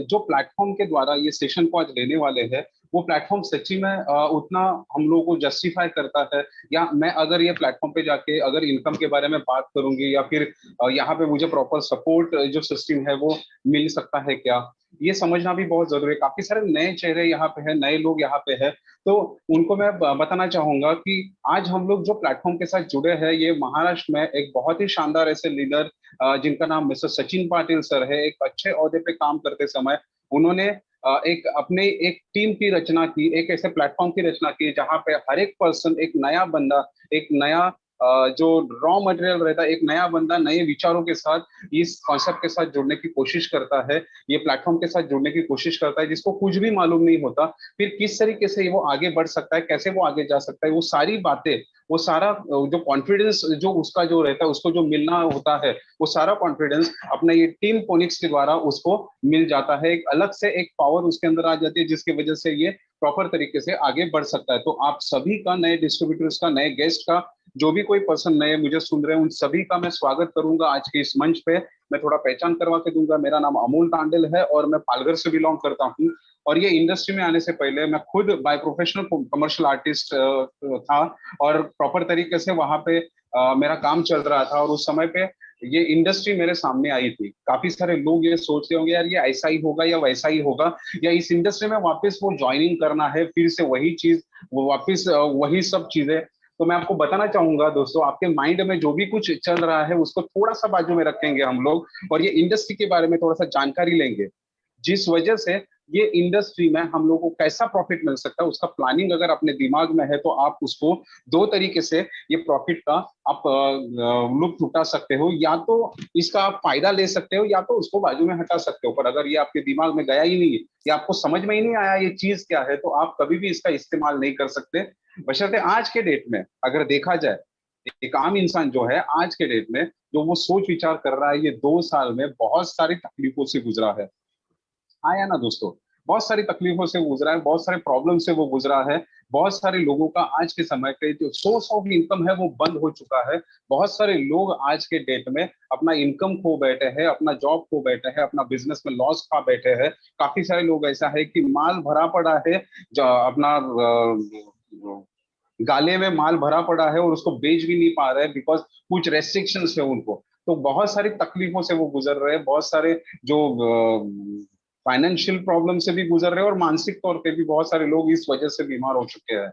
जो प्लेटफॉर्म के द्वारा ये सेशन को आज लेने वाले हैं, वो प्लेटफॉर्म सच्ची में उतना हम लोगों को जस्टिफाई करता है? या मैं अगर ये प्लेटफॉर्म पे जाके अगर इनकम के बारे में बात करूंगी, या फिर यहाँ पे मुझे प्रॉपर सपोर्ट जो सिस्टम है वो मिल सकता है क्या? ये समझना भी बहुत जरूरी है। काफी सारे नए चेहरे यहाँ पे है, नए लोग यहाँ पे है, तो उनको मैं बताना चाहूंगा कि आज हम लोग जो प्लेटफॉर्म के साथ जुड़े हैं, ये महाराष्ट्र में एक बहुत ही शानदार ऐसे लीडर जिनका नाम मिस्टर सचिन पाटिल सर है, एक अच्छे ओहदे पे काम करते समय उन्होंने एक अपने एक टीम की रचना की, एक ऐसे प्लेटफॉर्म की रचना की जहां पे हर एक पर्सन, एक नया बंदा, एक नया जो रॉ मटेरियल रहता है, एक नया बंदा नए विचारों के साथ इस कॉन्सेप्ट के साथ जुड़ने की कोशिश करता है, ये प्लेटफॉर्म के साथ जुड़ने की कोशिश करता है, जिसको कुछ भी मालूम नहीं होता फिर किस तरीके से वो आगे बढ़ सकता है, कैसे वो आगे जा सकता है, वो सारी बातें, वो सारा जो कॉन्फिडेंस जो उसका जो रहता है, उसको जो मिलना होता है, वो सारा कॉन्फिडेंस अपना ये टीम फोनिक्स के द्वारा उसको मिल जाता है। एक अलग से एक पावर उसके अंदर आ जाती है, जिसकी वजह से ये प्रॉपर तरीके से आगे बढ़ सकता है। तो आप सभी का, नए डिस्ट्रीब्यूटर्स का, नए गेस्ट का, जो भी कोई पर्सन नए मुझे सुन रहे हैं, उन सभी का मैं स्वागत करूंगा आज के इस मंच पे। मैं थोड़ा पहचान करवा के दूंगा। मेरा नाम अमोल तांडेल है और मैं पालघर से बिलोंग करता हूँ। और ये इंडस्ट्री में आने से पहले मैं खुद बाय प्रोफेशनल कमर्शियल आर्टिस्ट था, और प्रॉपर तरीके से वहां पे मेरा काम चल रहा था। और उस समय पे ये इंडस्ट्री मेरे सामने आई थी। काफी सारे लोग ये सोचते होंगे यार ये ऐसा ही होगा या वैसा ही होगा, या इस इंडस्ट्री में वापस वो ज्वाइनिंग करना है, फिर से वही चीज, वो वापस वही सब चीजें। तो मैं आपको बताना चाहूंगा दोस्तों, आपके माइंड में जो भी कुछ चल रहा है उसको थोड़ा सा बाजू में रखेंगे हम लोग, और ये इंडस्ट्री के बारे में थोड़ा सा जानकारी लेंगे, जिस वजह से ये इंडस्ट्री में हम लोगों को कैसा प्रॉफिट मिल सकता है उसका प्लानिंग अगर अपने दिमाग में है, तो आप उसको दो तरीके से ये प्रॉफिट का आप लुत्फ उठा सकते हो। या तो इसका आप फायदा ले सकते हो, या तो उसको बाजू में हटा सकते हो। पर अगर ये आपके दिमाग में गया ही नहीं, या आपको समझ में ही नहीं आया ये चीज क्या है, तो आप कभी भी इसका इस्तेमाल नहीं कर सकते। बशर्ते आज के डेट में अगर देखा जाए, एक आम इंसान जो है आज के डेट में जो वो सोच विचार कर रहा है, ये 2 साल में बहुत सारी तकलीफों से गुजरा है। हाँ या ना दोस्तों? बहुत सारी तकलीफों से गुजरा है, बहुत सारे प्रॉब्लम से वो गुजरा है। बहुत सारे लोगों का आज के समय पे जो सोर्स ऑफ इनकम है वो बंद हो चुका है। बहुत सारे लोग आज के डेट में अपना इनकम खो बैठे हैं, अपना जॉब खो बैठे हैं, अपना बिजनेस में लॉस खा बैठे हैं। काफी सारे लोग ऐसा है कि माल भरा पड़ा है, जो अपना गाले में माल भरा पड़ा है और उसको बेच भी नहीं पा रहे हैं, बिकॉज कुछ रेस्ट्रिक्शंस है उनको। तो बहुत सारी तकलीफों से वो गुजर रहे हैं। बहुत सारे जो फाइनेंशियल प्रॉब्लम से भी गुजर रहे हैं, और मानसिक तौर पे भी बहुत सारे लोग इस वजह से बीमार हो चुके हैं।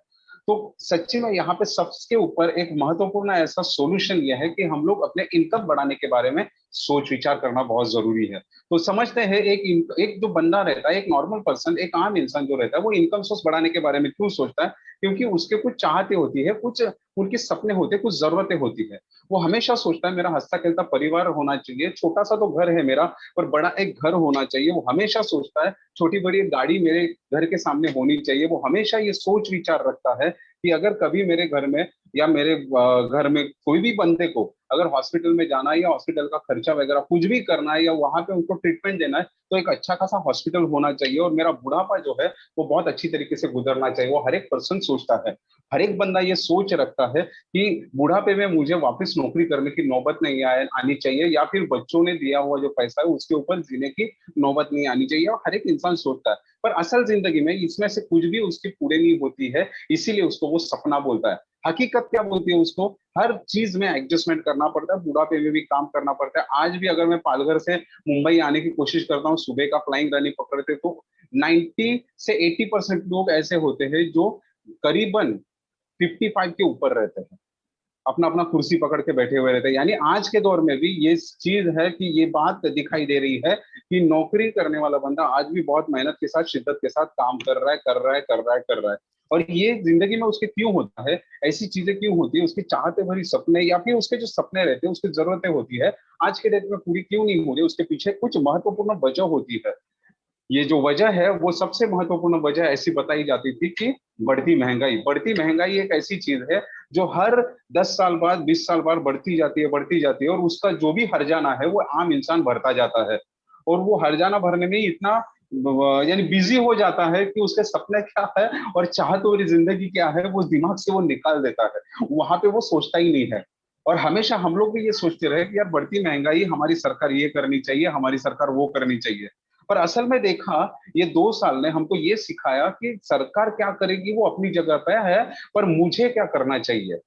तो सच्ची में यहाँ पे सबके ऊपर एक महत्वपूर्ण ऐसा सॉल्यूशन यह है कि हम लोग अपने इनकम बढ़ाने के बारे में सोच विचार करना बहुत जरूरी है। तो समझते हैं, एक जो बंदा रहता है, एक नॉर्मल पर्सन, एक आम इंसान जो रहता है, वो इनकम सोर्स बढ़ाने के बारे में क्यों सोचता है? क्योंकि उसके कुछ चाहते होती है, कुछ उनके सपने होते हैं, कुछ जरूरतें होती है। वो हमेशा सोचता है मेरा हंसता खेलता परिवार होना चाहिए, छोटा सा तो घर है मेरा पर बड़ा एक घर होना चाहिए। वो हमेशा सोचता है छोटी बड़ी गाड़ी मेरे घर के सामने होनी चाहिए। वो हमेशा ये सोच विचार रखता है कि अगर कभी मेरे घर में या मेरे घर में कोई भी बंदे को अगर हॉस्पिटल में जाना है, या हॉस्पिटल का खर्चा वगैरह कुछ भी करना है, या वहां पे उनको ट्रीटमेंट देना है, तो एक अच्छा खासा हॉस्पिटल होना चाहिए, और मेरा बुढ़ापा जो है वो बहुत अच्छी तरीके से गुजरना चाहिए। वो हर एक पर्सन सोचता है, हर एक बंदा ये सोच रखता है कि बुढ़ापे में मुझे वापस नौकरी करने की नौबत नहीं आनी चाहिए, या फिर बच्चों ने दिया हुआ जो पैसा है उसके ऊपर जीने की नौबत नहीं आनी चाहिए। और हर एक इंसान सोचता है, पर असल जिंदगी में इसमें से कुछ भी उसकी पूरी नहीं होती है, इसीलिए उसको वो सपना बोलता है। हकीकत क्या बोलती है? उसको हर चीज में एडजस्टमेंट करना पड़ता है, बुढ़ापे में भी काम करना पड़ता है। आज भी अगर मैं पालघर से मुंबई आने की कोशिश करता हूँ, सुबह का फ्लाइंग रनिंग पकड़ते, तो 90 से 80% लोग ऐसे होते हैं जो करीबन 55 के ऊपर रहते हैं, अपना अपना कुर्सी पकड़ के बैठे हुए रहते हैं। यानी आज के दौर में भी ये चीज है कि ये बात दिखाई दे रही है कि नौकरी करने वाला बंदा आज भी बहुत मेहनत के साथ, शिद्दत के साथ काम कर रहा है, कर रहा है, कर रहा है, कर रहा है। और ये जिंदगी में उसके क्यों होता है, ऐसी चीजें क्यों होती है? उसके चाहते भरी सपने, या फिर उसके जो सपने रहते हैं, उसकी जरूरतें होती है, आज के डेट में पूरी क्यों नहीं हो रही? उसके पीछे कुछ महत्वपूर्ण वजह होती है। ये जो वजह है वो सबसे महत्वपूर्ण वजह ऐसी बताई जाती थी कि बढ़ती महंगाई। बढ़ती महंगाई एक ऐसी चीज है जो हर 10 साल बाद, 20 साल बाद बढ़ती जाती है, बढ़ती जाती है, और उसका जो भी हर्जाना है वो आम इंसान भरता जाता है। और वो हर्जाना भरने में इतना यानी बिजी हो जाता है कि उसके सपने क्या है और चाहत वाली जिंदगी क्या है वो दिमाग से वो निकाल देता है, वहां पे वो सोचता ही नहीं है। और हमेशा हम लोग भी ये सोचते रहे कि यार बढ़ती महंगाई, हमारी सरकार ये करनी चाहिए, हमारी सरकार वो करनी चाहिए। पर असल में देखा, ये 2 साल ने हमको ये सिखाया कि सरकार क्या करेगी वो अपनी जगह पे है, पर मुझे क्या करना चाहिए,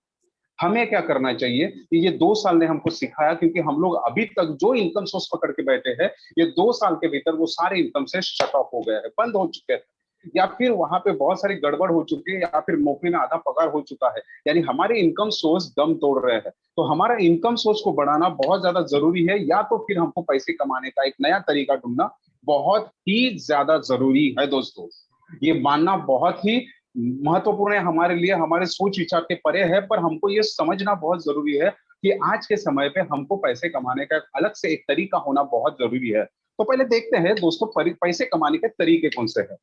हमें क्या करना चाहिए, ये 2 साल ने हमको सिखाया। क्योंकि हम लोग अभी तक जो इनकम सोर्स पकड़ के बैठे हैं, ये 2 साल के भीतर वो सारे इनकम से शट ऑफ हो गए हैं, बंद हो चुके हैं, या फिर वहां पे बहुत सारी गड़बड़ हो चुकी है, या फिर नौकरी में आधा पगार हो चुका है। यानी हमारे इनकम सोर्स दम तोड़ रहे हैं। तो हमारा इनकम सोर्स को बढ़ाना बहुत ज्यादा जरूरी है, या तो फिर हमको पैसे कमाने का एक नया तरीका ढूंढना बहुत ही ज्यादा जरूरी है दोस्तों। ये मानना बहुत ही महत्वपूर्ण है हमारे लिए, हमारे सोच विचार के परे है, पर हमको ये समझना बहुत जरूरी है कि आज के समय पे हमको पैसे कमाने का अलग से एक तरीका होना बहुत जरूरी है। तो पहले देखते हैं दोस्तों, पैसे कमाने के तरीके कौन से हैं।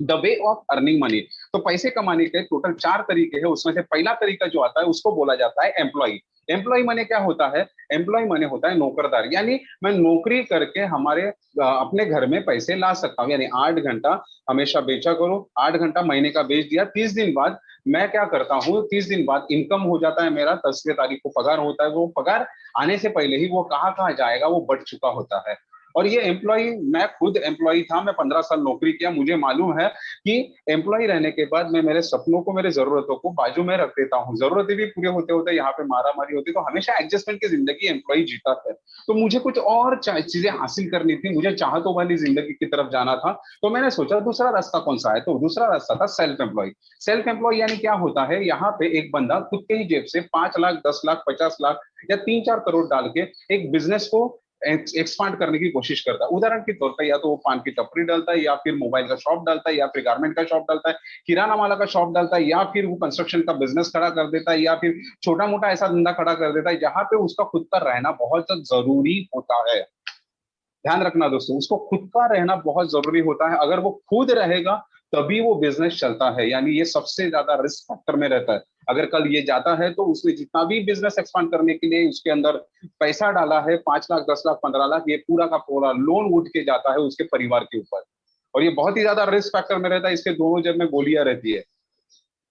The way of earning money. तो पैसे कमाने के टोटल 4 तरीके हैं। उसमें से पहला तरीका जो आता है उसको बोला जाता है एम्प्लॉय। एम्प्लॉय मनी क्या होता है? एम्प्लॉय मनी होता है नौकरदार, यानी मैं नौकरी करके हमारे अपने घर में पैसे ला सकता हूँ। यानी 8 घंटा हमेशा बेचा करो, 8 घंटा महीने का बेच दिया, 30 दिन बाद मैं क्या करता हूँ, 30 दिन बाद इनकम हो जाता है मेरा, 10वें तारीख को पगार होता है। वो पगार आने से पहले ही वो कहाँ कहाँ जाएगा वो बढ़ चुका होता है। और ये एम्प्लॉय, मैं खुद एम्प्लॉय था, मैं 15 साल नौकरी किया, मुझे मालूम है कि एम्प्लॉय रहने के बाद मैं मेरे सपनों को, मेरे जरूरतों को बाजू में रख देता हूँ। जरूरतें भी पूरे होते होते यहाँ पे मारा मारी होती, तो हमेशा एडजस्टमेंट की जिंदगी एम्प्लॉय जीता है। तो मुझे कुछ और चीजें हासिल करनी थी, मुझे चाहतों वाली जिंदगी की तरफ जाना था। तो मैंने सोचा दूसरा रास्ता कौन सा है, तो दूसरा रास्ता था सेल्फ एम्प्लॉय। सेल्फ एम्प्लॉय यानी क्या होता है, यहाँ पे एक बंदा खुद के ही जेब से 5 लाख, 10 लाख, 50 लाख या 3-4 करोड़ डाल के एक बिजनेस को एक्सपांड करने की कोशिश करता है। उदाहरण के तौर पर या तो वो पान की टपरी डालता है, या फिर मोबाइल का शॉप डालता है, या फिर गारमेंट का शॉप डालता है, किराना माला का शॉप डालता है, या फिर वो कंस्ट्रक्शन का बिजनेस खड़ा कर देता है, या फिर छोटा मोटा ऐसा धंधा खड़ा कर देता है जहां पे उसका खुद का रहना बहुत जरूरी होता है। ध्यान रखना दोस्तों, उसको खुद का रहना बहुत जरूरी होता है। अगर वो खुद रहेगा तभी वो बिजनेस चलता है, यानी ये सबसे ज्यादा रिस्क फैक्टर में रहता है। अगर कल ये जाता है तो उसने जितना भी बिजनेस एक्सपांड करने के लिए उसके अंदर पैसा डाला है, 5 लाख, 10 लाख, 15 लाख, ये पूरा का पूरा लोन उठ के जाता है उसके परिवार के ऊपर। और ये बहुत ही ज्यादा रिस्क फैक्टर में रहता है, इसके दोनों जेब में गोलियां रहती है।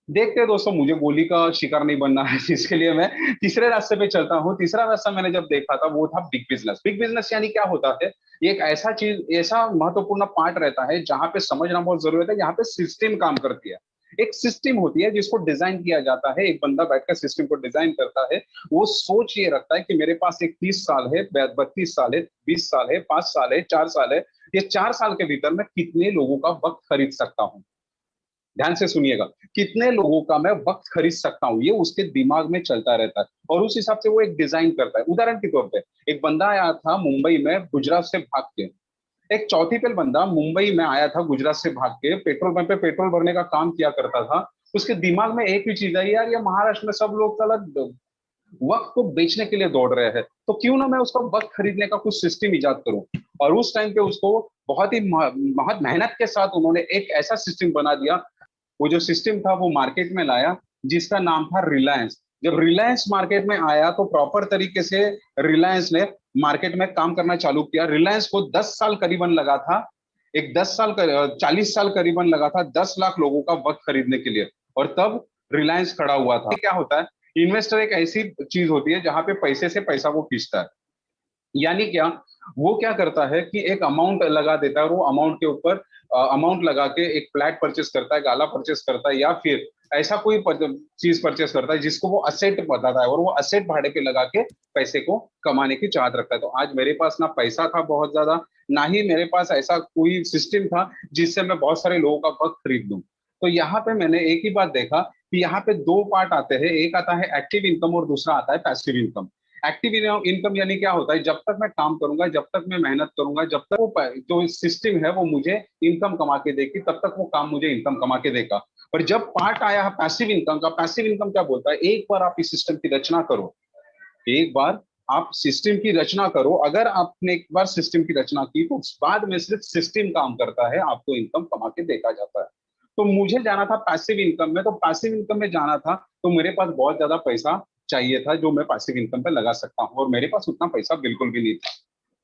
देखते हैं दोस्तों, मुझे गोली का शिकार नहीं बनना है, इसके लिए मैं तीसरे रास्ते पे चलता हूँ। तीसरा रास्ता मैंने जब देखा था वो था बिग बिजनेस। बिग बिजनेस यानी क्या होता है, ये एक ऐसा चीज, ऐसा महत्वपूर्ण पार्ट रहता है जहां पे समझना बहुत जरूरी है। यहाँ पे सिस्टम काम करती है, एक सिस्टम होती है जिसको डिजाइन किया जाता है। एक बंदा बैठकर सिस्टम को डिजाइन करता है। वो सोच ये रखता है कि मेरे पास एक 30 साल है, 32 साल है, 20 साल है, 5 साल है, 4 साल है, ये 4 साल के भीतर मैं कितने लोगों का वक्त खरीद सकता हूँ। ध्यान से सुनिएगा, कितने लोगों का मैं वक्त खरीद सकता हूँ, ये उसके दिमाग में चलता रहता है और उस हिसाब से वो एक डिजाइन करता है। उदाहरण के तौर पे एक बंदा आया था मुंबई में गुजरात से भाग के, एक चौथी पेल बंदा मुंबई में आया था गुजरात से भाग के, पेट्रोल पंप पे पेट्रोल भरने का काम किया करता था। उसके दिमाग में एक ही चीज आई, यार ये महाराष्ट्र में सब लोग साला वक्त को बेचने के लिए दौड़ रहे हैं, तो क्यों ना मैं उसका वक्त खरीदने का कुछ सिस्टम इजाद करूं। और उस टाइम पे उसको बहुत ही बहुत मेहनत के साथ उन्होंने एक ऐसा सिस्टम बना दिया। वो जो सिस्टम था वो मार्केट में लाया, जिसका नाम था रिलायंस। जब रिलायंस मार्केट में आया तो प्रॉपर तरीके से रिलायंस ने मार्केट में काम करना चालू किया। रिलायंस को 10 साल करीबन लगा था, एक 10 साल 40 साल करीबन लगा था 10 लाख लोगों का वक्त खरीदने के लिए, और तब रिलायंस खड़ा हुआ था। क्या होता है, इन्वेस्टर एक ऐसी चीज होती है जहां पे पैसे से पैसा वो खींचता है। यानी क्या, वो क्या करता है कि एक अमाउंट लगा देता है और वो अमाउंट के ऊपर अमाउंट लगा के एक फ्लैट परचेस करता है, गाला परचेस करता है, या फिर ऐसा कोई चीज परचेस करता है जिसको वो असेट बताता है, और वो असेट भाड़े पे लगा के पैसे को कमाने की चाहत रखता है। तो आज मेरे पास ना पैसा था बहुत ज्यादा, ना ही मेरे पास ऐसा कोई सिस्टम था जिससे मैं बहुत सारे लोगों का वक्त खरीद लूं। तो यहाँ पे मैंने एक ही बात देखा कि यहाँ पे दो पार्ट आते हैं, एक आता है एक्टिव इनकम और दूसरा आता है पैसिव इनकम। एक्टिव इनकम यानी क्या होता है, जब तक मैं काम करूंगा, जब तक मैं मेहनत करूंगा, जब तक वो जो सिस्टम है वो मुझे इनकम कमा के देगी, तब तक वो काम मुझे इनकम कमा के देगा। पर जब पार्ट आया है पैसिव इनकम का, पैसिव इनकम क्या बोलता है, एक बार आप इस सिस्टम की रचना करो, एक बार आप सिस्टम की रचना करो, अगर आपने एक बार सिस्टम की रचना की तो उस बाद में सिर्फ सिस्टम काम करता है, आपको इनकम कमा के देखा जाता है। तो मुझे जाना था पैसिव इनकम में, तो पैसिव इनकम में जाना था तो मेरे पास बहुत ज्यादा पैसा चाहिए था जो मैं पैसिव इनकम पे लगा सकता हूँ, और मेरे पास उतना पैसा बिल्कुल भी नहीं था।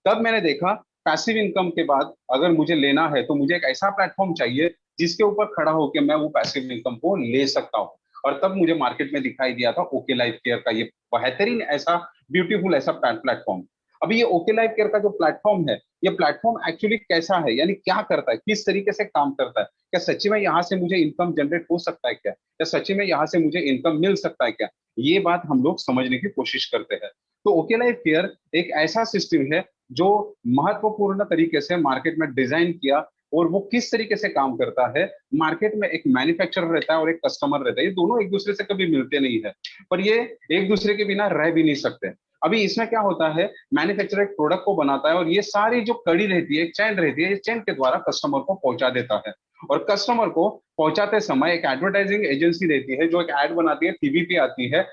तब मैंने देखा पैसिव इनकम के बाद अगर मुझे लेना है तो मुझे एक ऐसा प्लेटफॉर्म चाहिए जिसके ऊपर खड़ा होकर मैं वो पैसिव इनकम को ले सकता हूँ। और तब मुझे मार्केट में दिखाई दिया था ओके लाइफ केयर का ये बेहतरीन ऐसा ब्यूटीफुल ऐसा प्लेटफॉर्म। अभी ये ओके लाइफ केयर का जो प्लेटफॉर्म है, ये प्लेटफॉर्म एक्चुअली कैसा है, यानी क्या करता है, किस तरीके से काम करता है, क्या सच्ची में यहाँ से मुझे इनकम जनरेट हो सकता है क्या, या सच्ची में यहाँ से मुझे इनकम मिल सकता है क्या, ये बात हम लोग समझने की कोशिश करते हैं। तो ओके लाइफ केयर एक ऐसा सिस्टम है जो महत्वपूर्ण तरीके से मार्केट में डिजाइन किया, और वो किस तरीके से काम करता है। मार्केट में एक मैन्युफैक्चरर रहता है और एक कस्टमर रहता है, ये दोनों एक दूसरे से कभी मिलते नहीं है, पर ये एक दूसरे के बिना रह भी नहीं सकते। अभी इसमें क्या होता है, मैन्युफैक्चरर एक प्रोडक्ट को बनाता है और ये सारी जो कड़ी रहती है, चेन रहती है, ये चेन के द्वारा कस्टमर को पहुंचा देता है। और कस्टमर को पहुंचाते समय एक एडवर्टाइजिंग एजेंसी रहती है जो एक एड बनाती है, टीवी पे आती है,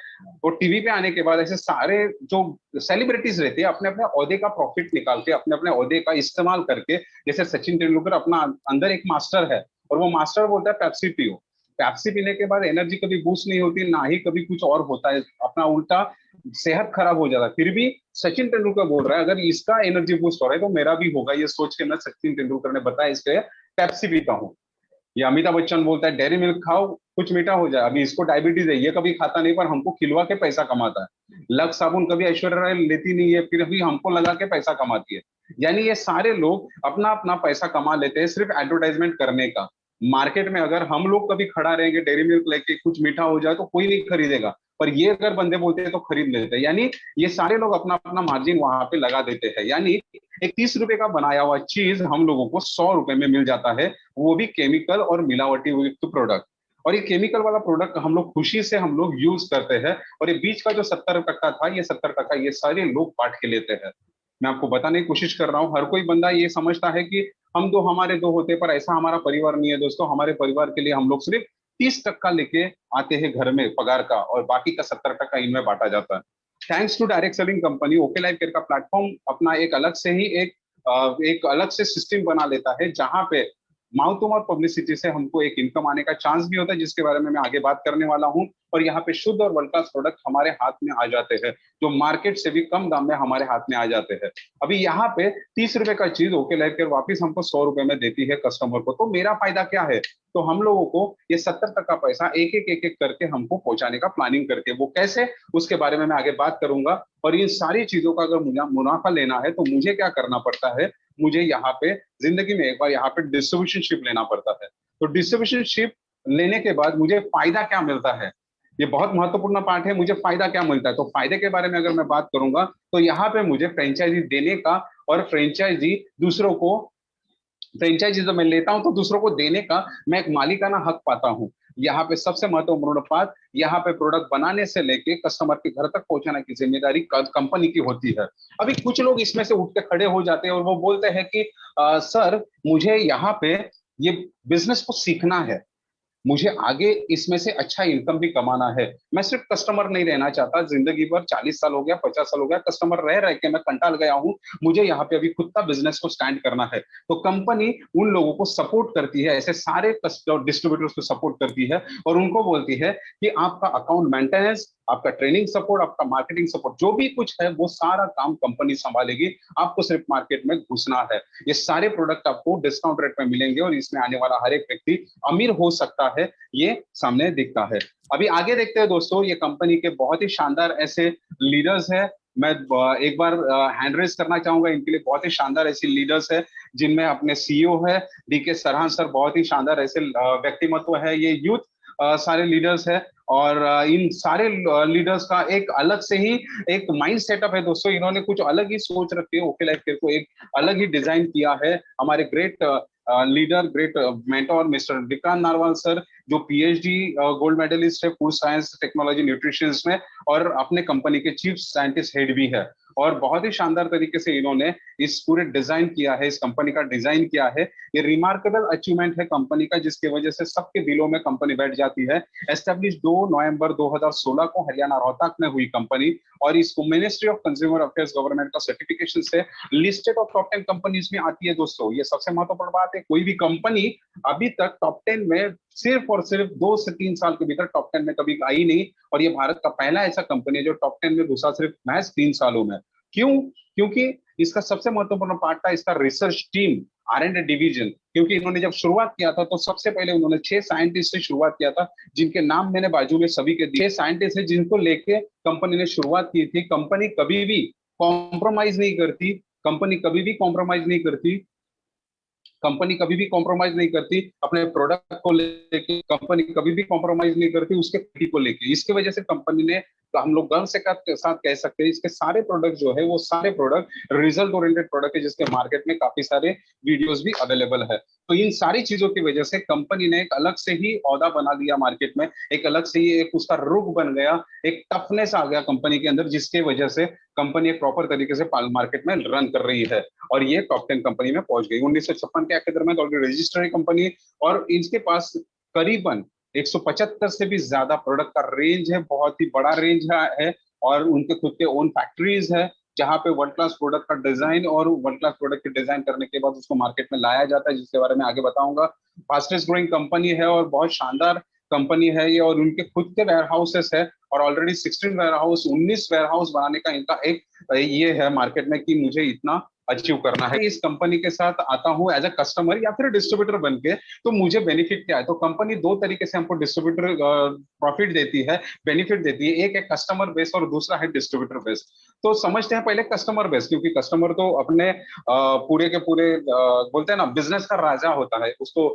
और टीवी पे आने के बाद ऐसे सारे जो सेलिब्रिटीज रहते हैं अपने अपने ओहदे का प्रॉफिट निकाल के, अपने अपने ओहदे का इस्तेमाल करके, जैसे सचिन तेंदुलकर अपना अंदर एक मास्टर है और वो मास्टर बोलता है पेप्सी पियो, पेप्सी पीने के बाद एनर्जी कभी बूस्ट नहीं होती, ना ही कभी कुछ और होता है, अपना उल्टा सेहत खराब हो जाता है। फिर भी सचिन तेंदुलकर बोल रहा है अगर इसका एनर्जी बूस्ट हो रहा है तो मेरा भी होगा, ये सोच के मैं, सचिन तेंदुलकर ने बताया, इसलिए पेप्सी पीता हूँ। ये अमिताभ बच्चन बोलता है डेयरी मिल्क खाओ कुछ मीठा हो जाए, अभी इसको डायबिटीज है, ये कभी खाता नहीं पर हमको खिलवा के पैसा कमाता है। लक्स साबुन कभी ऐश्वर्या राय लेती नहीं है, फिर भी हमको लगा के पैसा कमाती है। यानी ये सारे लोग अपना अपना पैसा कमा लेते हैं सिर्फ एडवर्टाइजमेंट करने का। मार्केट में अगर हम लोग कभी खड़ा रहेंगे डेयरी मिल्क लेके कुछ मीठा हो जाए तो कोई नहीं खरीदेगा, पर ये अगर बंदे बोलते हैं तो खरीद लेते हैं। यानी ये सारे लोग अपना अपना मार्जिन वहां पे लगा देते हैं। यानी एक 30 रुपए का बनाया हुआ चीज हम लोगों को 100 रुपए में मिल जाता है, वो भी केमिकल और मिलावटी युक्त प्रोडक्ट। और ये केमिकल वाला प्रोडक्ट हम लोग खुशी से हम लोग यूज करते हैं, और ये बीच का जो 70% था, ये 70% ये सारे लोग बांट के लेते हैं। मैं आपको बताने की कोशिश कर रहा हूँ, हर कोई बंदा ये समझता है कि हम दो हमारे दो होते, पर ऐसा हमारा परिवार नहीं है दोस्तों। हमारे परिवार के लिए हम लोग सिर्फ 30% लेके आते हैं घर में पगार का, और बाकी का 70% इनमें बांटा जाता है। Thanks to direct selling company, OK Life Care का प्लेटफॉर्म अपना एक अलग से ही एक अलग से सिस्टम बना लेता है, जहां पे माउथ टू माउथ पब्लिसिटी से हमको एक इनकम आने का चांस भी होता है, जिसके बारे में मैं आगे बात करने वाला हूं। और यहाँ पे शुद्ध और वर्ल्ड क्लास प्रोडक्ट हमारे हाथ में आ जाते हैं, जो मार्केट से भी कम दाम में हमारे हाथ में आ जाते हैं। अभी यहाँ पे 30 रुपए का चीज ओके लाइफ केयर वापिस हमको 100 रुपए में देती है कस्टमर को, तो मेरा फायदा क्या है, तो हम लोगों को ये 70 तक का पैसा एक एक करके हमको पहुंचाने का प्लानिंग करके, वो कैसे, उसके बारे में मैं आगे बात करूंगा। और इन सारी चीजों का अगर मुझे मुनाफा लेना है तो मुझे क्या करना पड़ता है, मुझे यहाँ पे जिंदगी में एक बार यहाँ पे डिस्ट्रीब्यूशन शिप लेना पड़ता है। तो डिस्ट्रीब्यूशन शिप लेने के बाद मुझे फायदा क्या मिलता है, ये बहुत महत्वपूर्ण पार्ट है, मुझे फायदा क्या मिलता है। तो फायदे के बारे में अगर मैं बात करूंगा तो यहाँ पे मुझे फ्रेंचाइजी देने का, और फ्रेंचाइजी दूसरों को, फ्रेंचाइजी जब मैं लेता हूं तो दूसरों को देने का मैं एक मालिकाना हक पाता हूं। यहाँ पे सबसे महत्वपूर्ण बात, यहाँ पे प्रोडक्ट बनाने से लेके कस्टमर के घर तक पहुंचाने की जिम्मेदारी कंपनी की होती है। अभी कुछ लोग इसमें से उठ के खड़े हो जाते हैं और वो बोलते हैं कि सर मुझे यहाँ पे ये बिजनेस को सीखना है, मुझे आगे इसमें से अच्छा इनकम भी कमाना है, मैं सिर्फ कस्टमर नहीं रहना चाहता, जिंदगी भर 40 साल हो गया, 50 साल हो गया कस्टमर रह रह के मैं कंटाल गया हूं, मुझे यहाँ पे अभी खुद का बिजनेस को स्टैंड करना है। तो कंपनी उन लोगों को सपोर्ट करती है, ऐसे सारे डिस्ट्रीब्यूटर्स को सपोर्ट करती है, और उनको बोलती है कि आपका अकाउंट मेंटेनेंस, आपका ट्रेनिंग सपोर्ट, आपका मार्केटिंग सपोर्ट, जो भी कुछ है वो सारा काम कंपनी संभालेगी, आपको सिर्फ मार्केट में घुसना है। ये सारे प्रोडक्ट आपको डिस्काउंट रेट में मिलेंगे, और इसमें आने वाला हर एक व्यक्ति अमीर हो सकता है, ये सामने दिखता है। अभी आगे देखते हैं दोस्तों, ये कंपनी के बहुत ही शानदार ऐसे लीडर्स है, मैं एक बार हैंड रेज करना चाहूंगा इनके लिए। बहुत ही शानदार ऐसी लीडर्स है जिनमें अपने सीईओ है डीके सरहान सर, बहुत ही शानदार ऐसे व्यक्तिमत्व है, ये यूथ सारे लीडर्स है। और इन सारे लीडर्स का एक अलग से ही एक माइंड सेटअप है दोस्तों, इन्होंने कुछ अलग ही सोच रखी है, ओके लाइफ केयर को एक अलग ही डिजाइन किया है। हमारे great leader, great mentor mister Vikrant narwhal sir, जो पीएचडी गोल्ड मेडलिस्ट है फूड साइंस टेक्नोलॉजी न्यूट्रिशन में, और अपने कंपनी के चीफ साइंटिस्ट हेड भी है। और बहुत ही शानदार तरीके से इन्होंने इस पूरे डिजाइन किया है, इस कंपनी का डिजाइन किया है। ये रिमार्केबल अचीवमेंट है कंपनी का, जिसकी वजह से सबके दिलों में कंपनी बैठ जाती है। एस्टेब्लिश 2 नवंबर 2016 को हरियाणा रोहतक में हुई कंपनी, और इसको ministry of consumer affairs government का सर्टिफिकेशन से लिस्टेड ऑफ टॉप 10 कंपनीज में आती है दोस्तों। ये सबसे महत्वपूर्ण बात है, कोई भी कंपनी अभी तक टॉप 10 में सिर्फ और सिर्फ 2 से 3 साल के भीतर टॉप 10 में कभी आई नहीं, और ये भारत का पहला ऐसा कंपनी है जो टॉप 10 में घुसा सिर्फ महज 3 सालों में। क्यों? क्योंकि इसका सबसे महत्वपूर्ण पार्ट था इसका रिसर्च टीम, R&D डिवीजन। क्योंकि इन्होंने जब शुरुआत किया था तो सबसे पहले उन्होंने 6 साइंटिस्ट से शुरुआत किया था, जिनके नाम मैंने बाजू में सभी के दिए। 6 साइंटिस्ट है जिनको लेके कंपनी ने शुरुआत की थी। कंपनी कभी भी कॉम्प्रोमाइज नहीं करती, कंपनी कभी भी कॉम्प्रोमाइज नहीं करती, कंपनी कभी भी कॉम्प्रोमाइज नहीं करती अपने प्रोडक्ट को लेके, कंपनी कभी भी कॉम्प्रोमाइज नहीं करती उसके क्वालिटी को लेके। इसकी वजह से कंपनी ने, तो हम लोग गर्व से साथ कह सकते हैं, इसके सारे प्रोडक्ट जो है वो सारे प्रोडक्ट रिजल्ट ओरिएंटेड प्रोडक्ट है, जिसके मार्केट में काफी सारे वीडियोस भी अवेलेबल है। तो इन सारी चीजों की वजह से कंपनी ने एक अलग से ही औहदा बना दिया मार्केट में, एक अलग से ही एक उसका रुख बन गया, एक टफनेस आ गया कंपनी के अंदर, जिसके वजह से कंपनी एक प्रॉपर तरीके से मार्केट में रन कर रही है और ये टॉप 10 कंपनी में पहुंच गई 1956 के आखिर में, ऑलरेडी रजिस्टर्ड है कंपनी। और इनके पास करीबन 175 से भी ज्यादा प्रोडक्ट का रेंज है, बहुत ही बड़ा रेंज है। और उनके खुद के ओन फैक्ट्रीज है जहां पे वर्ल्ड क्लास प्रोडक्ट का डिजाइन और वर्ल्ड क्लास प्रोडक्ट के डिजाइन करने के बाद उसको मार्केट में लाया जाता है, जिसके बारे में आगे बताऊंगा। फास्टेस्ट ग्रोइंग कंपनी है और बहुत शानदार कंपनी है ये, और उनके खुद के वेयर हाउसेस है और already 16 warehouse, 19 warehouse बनाने का इनका एक ये है मार्केट में कि मुझे इतना अचीव करना है। इस कंपनी के साथ आता हूं एज अ कस्टमर या फिर डिस्ट्रीब्यूटर बन के, तो मुझे बेनिफिट क्या है? तो कंपनी दो तरीके से हमको डिस्ट्रीब्यूटर प्रॉफिट देती है, बेनिफिट देती है। एक है कस्टमर बेस और दूसरा है डिस्ट्रीब्यूटर बेस। तो समझते हैं पहले कस्टमर बेस, क्योंकि कस्टमर तो अपने पूरे के पूरे बोलते हैं ना बिजनेस का राजा होता है, उसको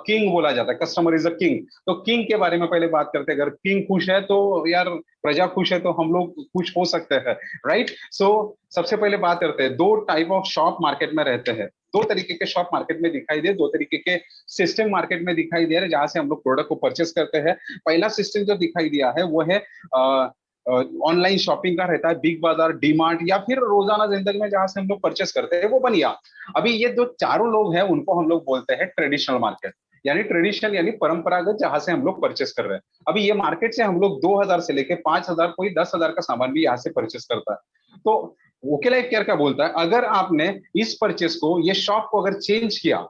किंग बोला जाता है, कस्टमर इज अ किंग। तो किंग के बारे में पहले बात करते हैं। अगर किंग खुश है तो यार प्रजा खुश है तो हम लोग खुश हो सकते हैं, राइट? सो सबसे पहले बात करते हैं, दो टाइप ऑफ शॉप मार्केट में रहते हैं, दो तरीके के शॉप मार्केट में दिखाई दे, दो तरीके के सिस्टम मार्केट में दिखाई दे रहे हैं जहां से हम लोग प्रोडक्ट को परचेस करते हैं। पहला सिस्टम जो दिखाई दिया है वो है ऑनलाइन शॉपिंग का रहता है, बिग बाजार, डीमार्ट या फिर रोजाना जिंदगी में जहां से हम लोग परचेस करते हैं वो बनिया। अभी ये जो चारों लोग हैं उनको हम लोग बोलते हैं ट्रेडिशनल मार्केट, यानी ट्रेडिशनल यानी परंपरागत, जहां से हम लोग परचेस कर रहे हैं। अभी ये मार्केट से हम लोग 2000 से लेके 5000, कोई 10,000 का सामान भी यहाँ से परचेस करता है। तो ओके लाइफ केयर क्या बोलता है, अगर आपने इस परचेस को, ये शॉप को अगर चेंज किया,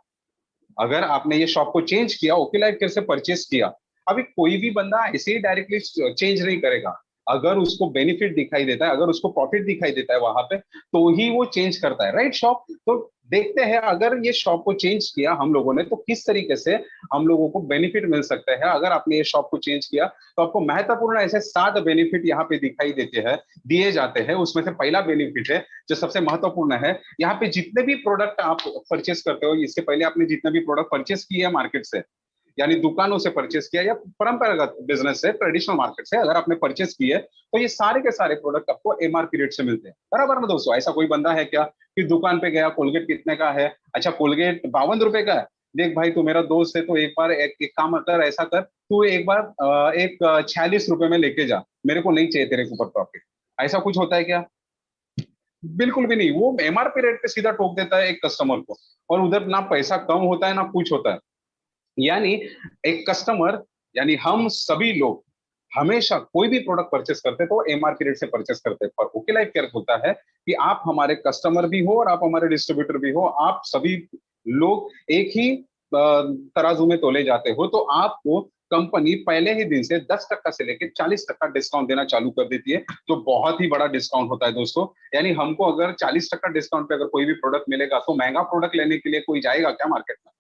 अगर आपने ये शॉप को चेंज किया, ओके लाइफ केयर से परचेस किया, अभी कोई भी बंदा ऐसे ही डायरेक्टली चेंज नहीं करेगा। अगर उसको बेनिफिट दिखाई देता है, अगर उसको प्रॉफिट दिखाई देता है वहां पे, तो ही वो चेंज करता है, राइट शॉप। तो देखते हैं अगर ये शॉप को चेंज किया हम लोगों ने तो किस तरीके से हम लोगों को बेनिफिट मिल सकते हैं। अगर आपने ये शॉप को चेंज किया तो आपको महत्वपूर्ण ऐसे 7 बेनिफिट यहाँ पे दिखाई देते हैं, दिए जाते हैं। उसमें से पहला बेनिफिट है जो सबसे महत्वपूर्ण है, यहाँ पे जितने भी प्रोडक्ट आप परचेस करते हो, इससे पहले आपने जितने भी प्रोडक्ट परचेस किए हैं मार्केट से, यानी दुकानों से परचेस किया या परंपरागत बिजनेस से, ट्रेडिशनल मार्केट से अगर आपने परचेस किए, तो ये सारे के सारे प्रोडक्ट आपको एमआरपी रेट से मिलते हैं, बराबर ना दोस्तों? ऐसा कोई बंदा है क्या कि दुकान पे गया, कोलगेट कितने का है, अच्छा कोलगेट 52 रुपए का है, देख भाई तू मेरा दोस्त है तो एक बार एक काम कर, ऐसा कर तू एक बार एक 46 रुपए में लेके जा, मेरे को नहीं चाहिए तेरे के ऊपर प्रॉफिट। ऐसा कुछ होता है क्या? बिल्कुल भी नहीं। वो एमआरपी रेट पे सीधा ठोक देता है एक कस्टमर को, और उधर ना पैसा कम होता है ना कुछ होता है। यानी एक कस्टमर, यानी हम सभी लोग हमेशा कोई भी प्रोडक्ट परचेस करते हैं तो एमआरपी रेट से परचेस करते हैं। पर ओके लाइफ केयर होता है कि आप हमारे कस्टमर भी हो और आप हमारे डिस्ट्रीब्यूटर भी हो, आप सभी लोग एक ही तराजू में तोले जाते हो। तो आपको कंपनी पहले ही दिन से 10% से लेकर 40% डिस्काउंट देना चालू कर देती है, जो बहुत ही बड़ा डिस्काउंट होता है दोस्तों। यानी हमको अगर 40% डिस्काउंट पे अगर कोई भी प्रोडक्ट मिलेगा तो महंगा प्रोडक्ट लेने के लिए कोई जाएगा क्या मार्केट में?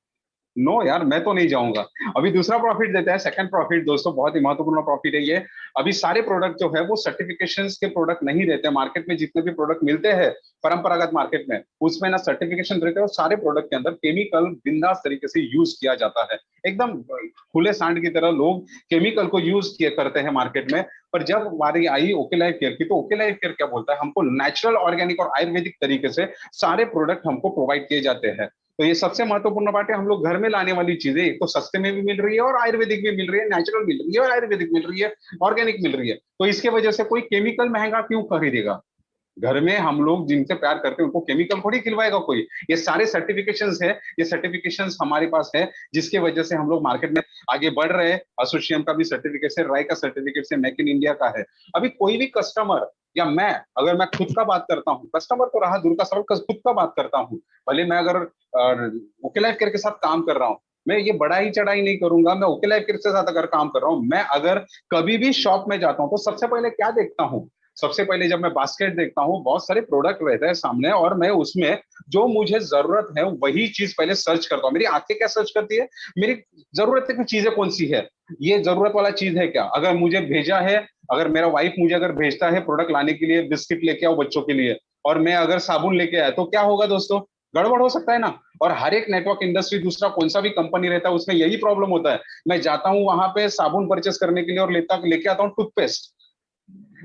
नो यार, मैं तो नहीं जाऊंगा। अभी दूसरा प्रॉफिट देता है, सेकंड प्रॉफिट दोस्तों, बहुत ही महत्वपूर्ण प्रॉफिट है ये। अभी सारे प्रोडक्ट जो है वो सर्टिफिकेशंस के प्रोडक्ट नहीं रहते मार्केट में, जितने भी प्रोडक्ट मिलते हैं परंपरागत मार्केट में उसमें ना सर्टिफिकेशन रहते हैं, और सारे प्रोडक्ट के अंदर केमिकल बिंदास तरीके से यूज किया जाता है, एकदम खुले सांड की तरह लोग केमिकल को यूज किए करते हैं मार्केट में। पर जब हमारी आई ओके लाइफ केयर की, तो ओके लाइफ केयर क्या बोलता है, हमको नेचुरल, ऑर्गेनिक और आयुर्वेदिक तरीके से सारे प्रोडक्ट हमको प्रोवाइड किए जाते हैं। तो ये सबसे महत्वपूर्ण बात है, हम लोग घर में लाने वाली चीजें एक तो सस्ते में भी मिल रही है और आयुर्वेदिक भी मिल रही है, नेचुरल मिल रही है और आयुर्वेदिक मिल रही है, ऑर्गेनिक मिल रही है। तो इसके वजह से कोई केमिकल महंगा क्यों खरीदेगा? घर में हम लोग जिनसे प्यार करते हैं उनको केमिकल थोड़ी खिलवाएगा कोई। ये सारे सर्टिफिकेशंस है, ये सर्टिफिकेशंस हमारे पास है, जिसके वजह से हम लोग मार्केट में आगे बढ़ रहे हैं। एसोसिएशन का भी सर्टिफिकेट है, राय का सर्टिफिकेट है, मेक इन इंडिया का है। अभी कोई भी कस्टमर या मैं, अगर मैं खुद का बात करता हूँ, कस्टमर तो रहा दूर का सवाल, खुद का बात करता हूँ, भले मैं अगर ओके लाइफ केयर के साथ काम कर रहा हूँ, मैं ये बढ़ाई चढ़ाई नहीं करूंगा, मैं ओके लाइफ केयर के साथ अगर काम कर रहा हूँ, मैं अगर कभी भी शॉप में जाता हूँ तो सबसे पहले क्या देखता हूँ? सबसे पहले जब मैं बास्केट देखता हूँ, बहुत सारे प्रोडक्ट रहते हैं सामने, और मैं उसमें जो मुझे जरूरत है वही चीज पहले सर्च करता हूँ। मेरी आंखें क्या सर्च करती है, मेरी जरूरत की चीजें कौन सी है, ये जरूरत वाला चीज है क्या? अगर मुझे भेजा है, अगर मेरा वाइफ मुझे अगर भेजता है प्रोडक्ट लाने के लिए, बिस्किट लेके आओ बच्चों के लिए, और मैं अगर साबुन लेके आया तो क्या होगा दोस्तों, गड़बड़ हो सकता है ना। और हर एक नेटवर्क इंडस्ट्री, दूसरा कौन सा भी कंपनी रहता है, उसमें यही प्रॉब्लम होता है। मैं जाता हूं वहां पे साबुन परचेस करने के लिए और लेके आता हूँ टूथपेस्ट।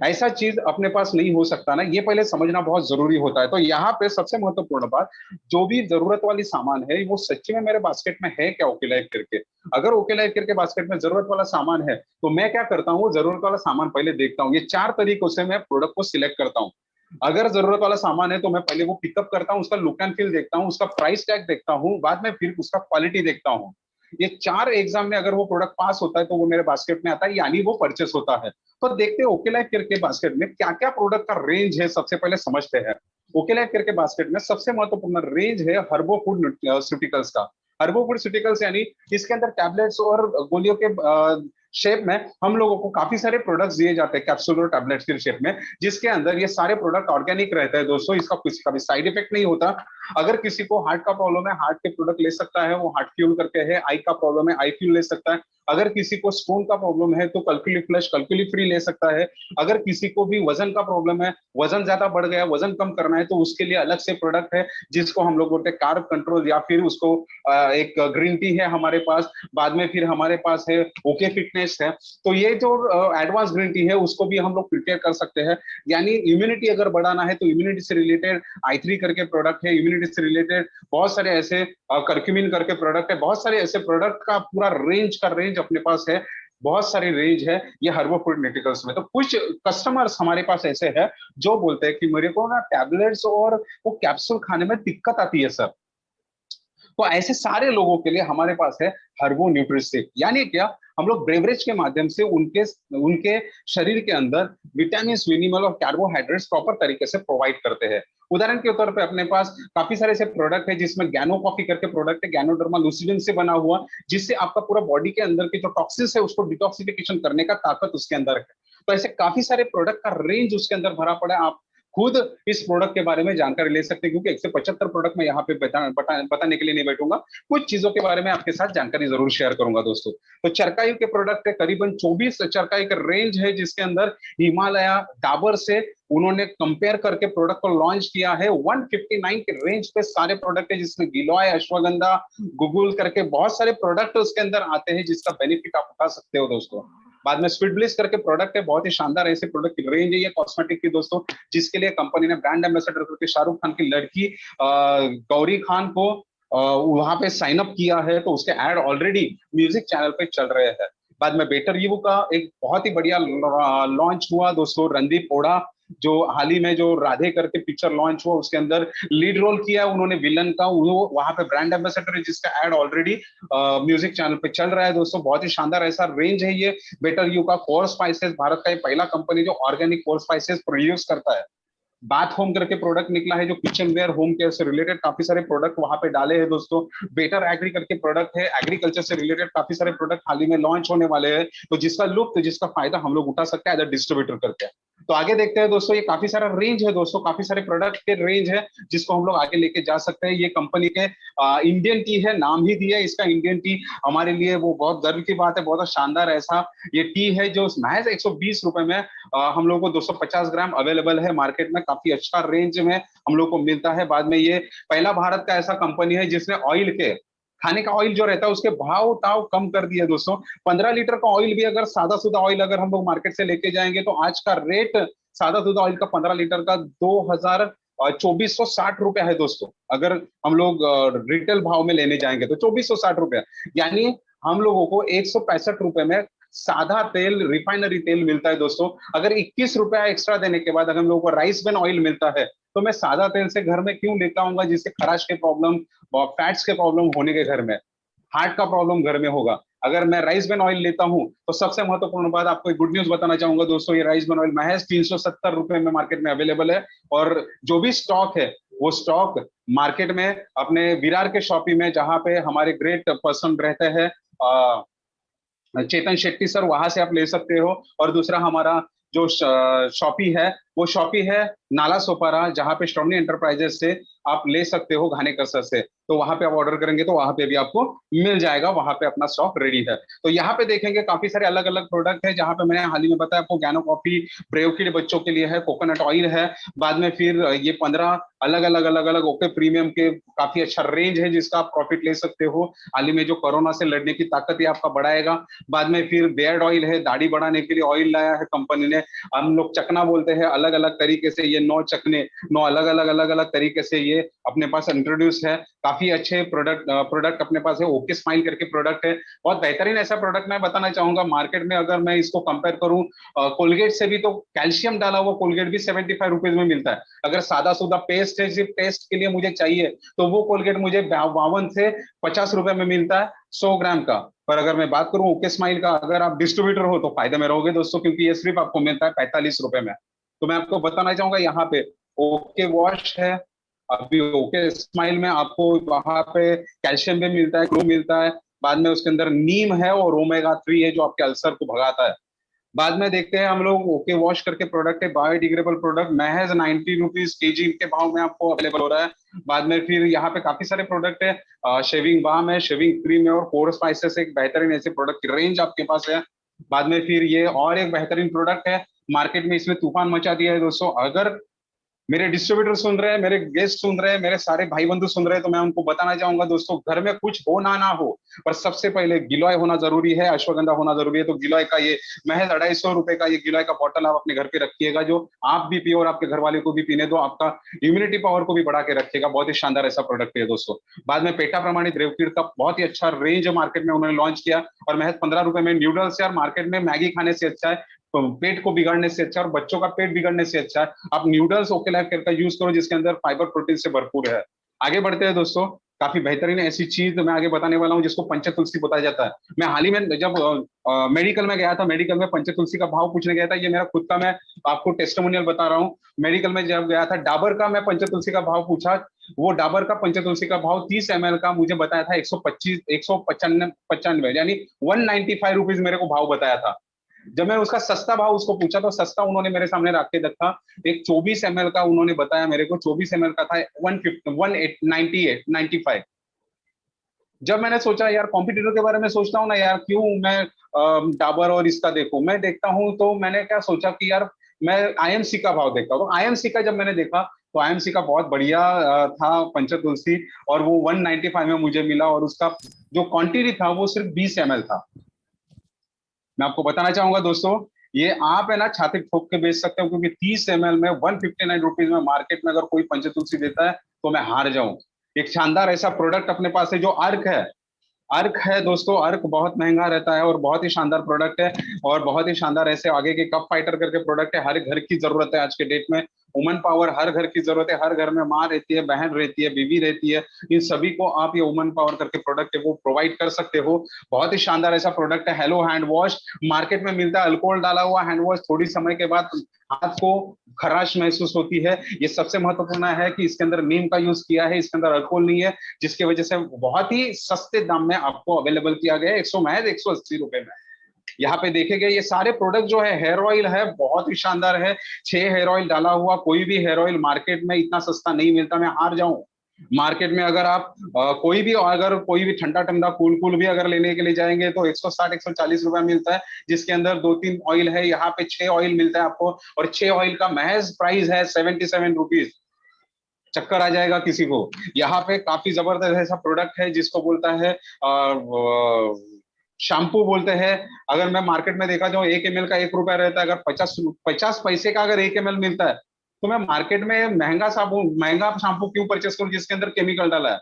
ऐसा चीज अपने पास नहीं हो सकता ना, ये पहले समझना बहुत जरूरी होता है। तो यहाँ पे सबसे महत्वपूर्ण बात, जो भी जरूरत वाली सामान है वो सच्ची में मेरे बास्केट में है क्या, ओके लाइफ करके। अगर ओके लाइफ करके बास्केट में जरूरत वाला सामान है, तो मैं क्या करता हूँ, जरूरत वाला सामान पहले देखता हूँ। ये 4 तरीकों से मैं प्रोडक्ट को सिलेक्ट करता हूँ। अगर जरूरत वाला सामान है तो मैं पहले वो पिकअप करता हूँ, उसका लुक एंड फील देखता हूँ, उसका प्राइस टैग देखता हूँ, बाद में फिर उसका क्वालिटी देखता हूँ। ये 4 एग्जाम में अगर वो प्रोडक्ट पास होता है तो वो मेरे बास्केट में आता है, यानी वो परचेस होता है। तो देखते हैं ओके लाइफ करके बास्केट में क्या क्या प्रोडक्ट का रेंज है, सबसे पहले समझते हैं। ओके लाइफ करके बास्केट में सबसे महत्वपूर्ण रेंज है हर्बो फूड स्यूटिकल्स का। हर्बो फूड स्यूटिकल्स यानी इसके अंदर टैबलेट्स और गोलियों के शेप में हम लोगों को काफी सारे प्रोडक्ट्स दिए जाते हैं, कैप्सूल और टैबलेट्स के शेप में, जिसके अंदर ये सारे प्रोडक्ट ऑर्गेनिक रहते हैं दोस्तों। इसका किसी का भी साइड इफेक्ट नहीं होता। अगर किसी को हार्ट का प्रॉब्लम है, हार्ट के प्रोडक्ट ले सकता है, वो हार्ट फ्यूल करके है। आई का प्रॉब्लम है, आई फ्यूल ले सकता है। अगर किसी को स्टोन का प्रॉब्लम है तो कल्कुली फ्लश, कल्कुली फ्री ले सकता है। अगर किसी को भी वजन का प्रॉब्लम है, वजन ज्यादा बढ़ गया, वजन कम करना है, तो उसके लिए अलग से प्रोडक्ट है जिसको हम लोग बोलते हैं कार्ब कंट्रोल, या फिर उसको एक ग्रीन टी है हमारे पास। बाद में फिर हमारे पास है ओके फिटनेस है। तो ये जो एडवांस ग्रीन टी है उसको भी हम लोग प्रिपेयर कर सकते हैं। यानी इम्यूनिटी अगर बढ़ाना है तो इम्यूनिटी से रिलेटेड आई3 करके प्रोडक्ट है, इम्यूनिटी से रिलेटेड बहुत सारे ऐसे करक्यूमिन करके प्रोडक्ट है, बहुत सारे ऐसे प्रोडक्ट का पूरा रेंज अपने पास है। बहुत सारी रेंज है ये हर्बो फूड न्यूट्रिकल्स में। तो कुछ कस्टमर्स हमारे पास ऐसे हैं जो बोलते हैं कि मेरे को ना टैबलेट्स और वो कैप्सूल खाने में दिक्कत आती है सर। तो ऐसे सारे लोगों के लिए हमारे पास है हर्बो न्यूट्रिस्टिक। यानी क्या, हम लोग ब्रेवरेज के माध्यम से उनके उनके शरीर के अंदर विटामिन, मिनरल और कार्बोहाइड्रेट्स प्रॉपर तरीके से प्रोवाइड करते हैं। उदाहरण के तौर पे अपने पास काफी सारे ऐसे प्रोडक्ट है जिसमें गैनो कॉफी करके प्रोडक्ट है, गैनोडर्मा लूसिडिन से बना हुआ, जिससे आपका पूरा बॉडी के अंदर के जो टॉक्सिन्स है उसको डिटॉक्सिफिकेशन करने का ताकत उसके अंदर है। तो ऐसे काफी सारे प्रोडक्ट का रेंज उसके अंदर भरा पड़ा है। आप खुद इस प्रोडक्ट के बारे में जानकारी ले सकते हैं, क्योंकि 175 प्रोडक्ट मैं यहाँ पे बताने के लिए नहीं बैठूंगा। कुछ चीजों के बारे में आपके साथ जानकारी जरूर शेयर करूंगा दोस्तों। तो चरकायु के प्रोडक्ट है, करीबन 24 चरकायु का रेंज है, जिसके अंदर हिमालय, डाबर से उन्होंने कंपेयर करके प्रोडक्ट को लॉन्च किया है। 159 के रेंज पे सारे प्रोडक्ट है, जिसमें गिलोय, अश्वगंधा, गुगुल करके बहुत सारे प्रोडक्ट उसके अंदर आते हैं, जिसका बेनिफिट आप उठा सकते हो दोस्तों। बाद में स्वीट ब्लिस करके प्रोडक्ट है, बहुत ही शानदार ऐसे प्रोडक्ट की रेंज है ये कॉस्मेटिक की दोस्तों, जिसके लिए कंपनी ने ब्रांड एम्बेसडर करके शाहरुख खान की लड़की गौरी खान को वहां पे साइन अप किया है। तो उसके एड ऑलरेडी म्यूजिक चैनल पे चल रहे हैं। बाद में बेटर यू का एक बहुत ही बढ़िया लॉन्च हुआ दोस्तों, रणदीप ओढ़ा, जो हाल ही में जो राधे करके पिक्चर लॉन्च हुआ उसके अंदर लीड रोल किया उन्होंने विलन का, वो वहां पे ब्रांड एम्बेसडर है, जिसका एड ऑलरेडी म्यूजिक चैनल पे चल रहा है दोस्तों। बहुत ही शानदार ऐसा रेंज है ये बेटर यू का। फोर स्पाइसेस, भारत का ये पहला कंपनी जो ऑर्गेनिक फोर स्पाइसेस प्रोड्यूस करता है। बाथ होम करके प्रोडक्ट निकला है, जो किचन वेयर होम केयर से रिलेटेड काफी सारे प्रोडक्ट वहां पे डाले हैं दोस्तों। बेटर एग्री करके प्रोडक्ट है, एग्रीकल्चर से रिलेटेड काफी सारे प्रोडक्ट हाल ही में लॉन्च होने वाले हैं, तो जिसका लुत्फ, जिसका फायदा हम लोग उठा सकते हैं एज अ डिस्ट्रीब्यूटर करके। तो आगे देखते हैं दोस्तों, ये काफी सारा रेंज है दोस्तों, काफी सारे प्रोडक्ट के रेंज है जिसको हम लोग आगे लेके जा सकते हैं। ये कंपनी के इंडियन टी है, नाम ही दिया है इसका इंडियन टी, हमारे लिए वो बहुत गर्व की बात है। बहुत शानदार ऐसा ये टी है जो महज 120 रुपए में हम लोग को 250 ग्राम अवेलेबल है मार्केट में, काफी अच्छा रेंज में हम लोग को मिलता है। बाद में ये पहला भारत का ऐसा कंपनी है जिसने ऑयल के, खाने का ऑयल जो रहता है उसके भाव ताव कम कर दिए दोस्तों। 15 लीटर का ऑयल भी अगर सादा सुधा ऑयल अगर हम लोग मार्केट से लेके जाएंगे तो आज का रेट सादा सुधा ऑयल का 15 लीटर का 2460 रुपया है दोस्तों। अगर हम लोग रिटेल भाव में लेने जाएंगे तो 2460 रुपया, यानी हम लोगों को 165 रुपए में सादा तेल, रिफाइनरी तेल मिलता है दोस्तों। अगर 21 रुपया एक्स्ट्रा देने के बाद अगर हम लोगों को राइस ब्रान ऑयल मिलता है, तो मैं सादा तेल से घर में क्यों लेकर आऊंगा, जिससे खराश के प्रॉब्लम और फैट्स के प्रॉब्लम होने के घर में, हार्ट का प्रॉब्लम घर में होगा। अगर मैं राइस ब्रान ऑयल लेता हूं तो सबसे महत्वपूर्ण बात आपको एक गुड न्यूज बताना चाहूंगा दोस्तों, ये राइस ब्रान ऑयल महज 370 रुपए में मार्केट में अवेलेबल है। और जो भी स्टॉक है वो स्टॉक मार्केट में अपने विरार के शॉपी में, जहां पे हमारे ग्रेट पर्सन रहते हैं चेतन शेट्टी सर, वहां से आप ले सकते हो। और दूसरा हमारा जो शॉपी है, वो शॉपी है नाला सोपारा, जहाँ पे श्रवणी एंटरप्राइजेस से आप ले सकते हो घाने कसर से। तो वहां पे आप ऑर्डर करेंगे तो वहां पे भी आपको मिल जाएगा, वहां पे अपना स्टॉक रेडी है। तो यहाँ पे देखेंगे काफी सारे अलग अलग प्रोडक्ट है, जहाँ पे मैंने हाल ही में बताया आपको, ज्ञानो कॉफी ब्रेव बच्चों के लिए है, कोकोनट ऑयल है। बाद में फिर ये 15 अलग अलग ओके प्रीमियम के काफी अच्छा रेंज है जिसका आप प्रॉफिट ले सकते हो। हाल ही में जो कोरोना से लड़ने की ताकत ये आपका बढ़ाएगा। बाद में फिर बियर्ड ऑयल है, दाढ़ी बढ़ाने के लिए ऑयल लाया है कंपनी ने। हम लोग चकना बोलते हैं, अलग अलग तरीके से ये 9 चकने, 9 अलग अलग तरीके से ये अपने पास इंट्रोड्यूस है। काफी अच्छे प्रोडक्ट अपने पास है। ओके स्माइल करके प्रोडक्ट है, बहुत बेहतरीन ऐसा प्रोडक्ट मैं बताना चाहूंगा। मार्केट में अगर मैं इसको कंपेयर करूं कोलगेट से भी, तो कैल्शियम डाला हुआ कोलगेट भी 75 रुपीज में मिलता है। अगर सादा सुधा पेस्ट है, सिर्फ टेस्ट के लिए मुझे चाहिए, तो वो कोलगेट मुझे 52 से 50 रुपए में मिलता है 100 ग्राम का। पर अगर मैं बात करूं ओके स्माइल का, अगर आप डिस्ट्रीब्यूटर हो तो फायदे में रहोगे दोस्तों, क्योंकि ये सिर्फ आपको मिलता है 45 रुपए में। तो मैं आपको बताना चाहूंगा यहाँ पे ओके वॉश है, अभी ओके स्माइल में आपको वहां पे कैल्शियम भी मिलता है, क्लो मिलता है। बाद में उसके अंदर नीम है और ओमेगा 3 है जो आपके अल्सर को भगाता है। बाद में देखते हैं हम लोग ओके वॉश करके प्रोडक्ट है, बायोडिग्रेडेबल प्रोडक्ट, महज 90 रुपीज केजी के भाव में आपको अवेलेबल हो रहा है। बाद में फिर यहाँ पे काफी सारे प्रोडक्ट है, शेविंग बाम है, शेविंग क्रीम है, और कोर स्पाइसेस, एक बेहतरीन ऐसे प्रोडक्ट की रेंज आपके पास है। बाद में फिर ये और एक बेहतरीन प्रोडक्ट है, मार्केट में इसमें तूफान मचा दिया है दोस्तों। अगर मेरे डिस्ट्रीब्यूटर सुन रहे हैं, मेरे गेस्ट सुन रहे हैं, मेरे सारे भाई बंधु सुन रहे हैं, तो मैं उनको बताना चाहूंगा दोस्तों, घर में कुछ हो ना हो, पर सबसे पहले गिलोय होना जरूरी है, अश्वगंधा होना जरूरी है। तो गिलोय का ये महज 250 रुपए का ये गिलोय का बॉटल आप अपने घर पे रखिएगा, जो आप भी पियो और आपके घर वाले को भी पीने दो, आपका इम्यूनिटी पावर को भी बढ़ा के रखेगा। बहुत ही शानदार ऐसा प्रोडक्ट है दोस्तों। बाद में पेटा प्रमाणित रेवकीड का बहुत ही अच्छा रेंज मार्केट में उन्होंने लॉन्च किया, और महज 15 रुपए में नूडल्स है, और मार्केट में मैगी खाने से अच्छा है, पेट को बिगाड़ने से अच्छा, और बच्चों का पेट बिगड़ने से अच्छा है आप न्यूडल्स ओके लाइफ केयर का यूज करो, जिसके अंदर फाइबर प्रोटीन से भरपूर है। आगे बढ़ते हैं दोस्तों, काफी बेहतरीन ऐसी चीज मैं आगे बताने वाला हूँ जिसको पंच तुलसी बताया जाता है। मैं हाल ही में जब मेडिकल में गया था, मेडिकल में पंच तुलसी का भाव पूछने गया था, ये मेरा खुद का मैं आपको टेस्टिमोनियल बता रहा हूँ। मेडिकल में जब गया था, डाबर का मैं पंच तुलसी का भाव पूछा, वो डाबर का पंच तुलसी का भाव 30 ml का मुझे बताया था 125, 195 यानी 195 रुपीज मेरे को भाव बताया था। जब मैं उसका सस्ता भाव उसको पूछा तो सस्ता उन्होंने मेरे सामने रख के रखा, एक 24 ml का उन्होंने बताया मेरे को, 24 ml का था 198 जब मैंने सोचा यार कॉम्पिटिटर के बारे में सोचता हूँ ना यार, क्यों मैं डाबर और इसका देखूं, मैं देखता हूँ तो मैंने क्या सोचा कि यार मैं आईएमसी का भाव देखता हूँ। तो आईएमसी का जब मैंने देखा तो आईएमसी का बहुत बढ़िया था पंच तुलसी, और वो 195 में मुझे मिला, और उसका जो क्वांटिटी था वो सिर्फ 20 ml था। मैं आपको बताना चाहूंगा दोस्तों, ये आप है ना छाती ठोक के बेच सकते हो, क्योंकि 30 ml में 159 रुपीज में मार्केट में अगर कोई पंचतुलसी देता है तो मैं हार जाऊं। एक शानदार ऐसा प्रोडक्ट अपने पास है जो अर्क है। अर्क है दोस्तों, अर्क बहुत महंगा रहता है और बहुत ही शानदार प्रोडक्ट है, और बहुत ही शानदार ऐसे आगे के कप फाइटर करके प्रोडक्ट है। हर घर की जरूरत है आज के डेट में, वुमन पावर हर घर की जरूरत है। हर घर में माँ रहती है, बहन रहती है, बीवी रहती है, इन सभी को आप ये वुमन पावर करके प्रोडक्ट है वो प्रोवाइड कर सकते हो। बहुत ही शानदार ऐसा प्रोडक्ट है। हेलो हैंड वॉश मार्केट में मिलता है, अल्कोहल डाला हुआ हैंड वॉश, थोड़ी समय के बाद हाथ को खराश महसूस होती है। ये सबसे महत्वपूर्ण है कि इसके अंदर नीम का यूज किया है, इसके अंदर अल्कोहल नहीं है, जिसकी वजह से बहुत ही सस्ते दाम में आपको अवेलेबल किया गया है, 180 रुपए में। यहाँ पे देखेंगे ये सारे प्रोडक्ट जो है, हेयर ऑयल है बहुत ही शानदार है, 6 हेयर ऑयल डाला हुआ, कोई भी हेयर ऑयल मार्केट में इतना सस्ता नहीं मिलता, मैं हार जाऊं। मार्केट में अगर आप कोई भी ठंडा ठंडा कूल कूल भी अगर लेने के लिए जाएंगे तो 160 140 रुपए मिलता है, जिसके अंदर 2-3 ऑयल है। यहाँ पे 6 ऑयल मिलता है आपको, और 6 ऑयल का महज प्राइस है 77 रुपीज। चक्कर आ जाएगा किसी को। यहाँ पे काफी जबरदस्त ऐसा प्रोडक्ट है जिसको बोलता है शैम्पू बोलते हैं। अगर मैं मार्केट में देखा जाऊँ 1 ml का 1 रुपया रहता है, अगर 50 पैसे का अगर 1 ml मिलता है, तो मैं मार्केट में महंगा शैम्पू क्यों परचेस करूं जिसके अंदर केमिकल डाला है।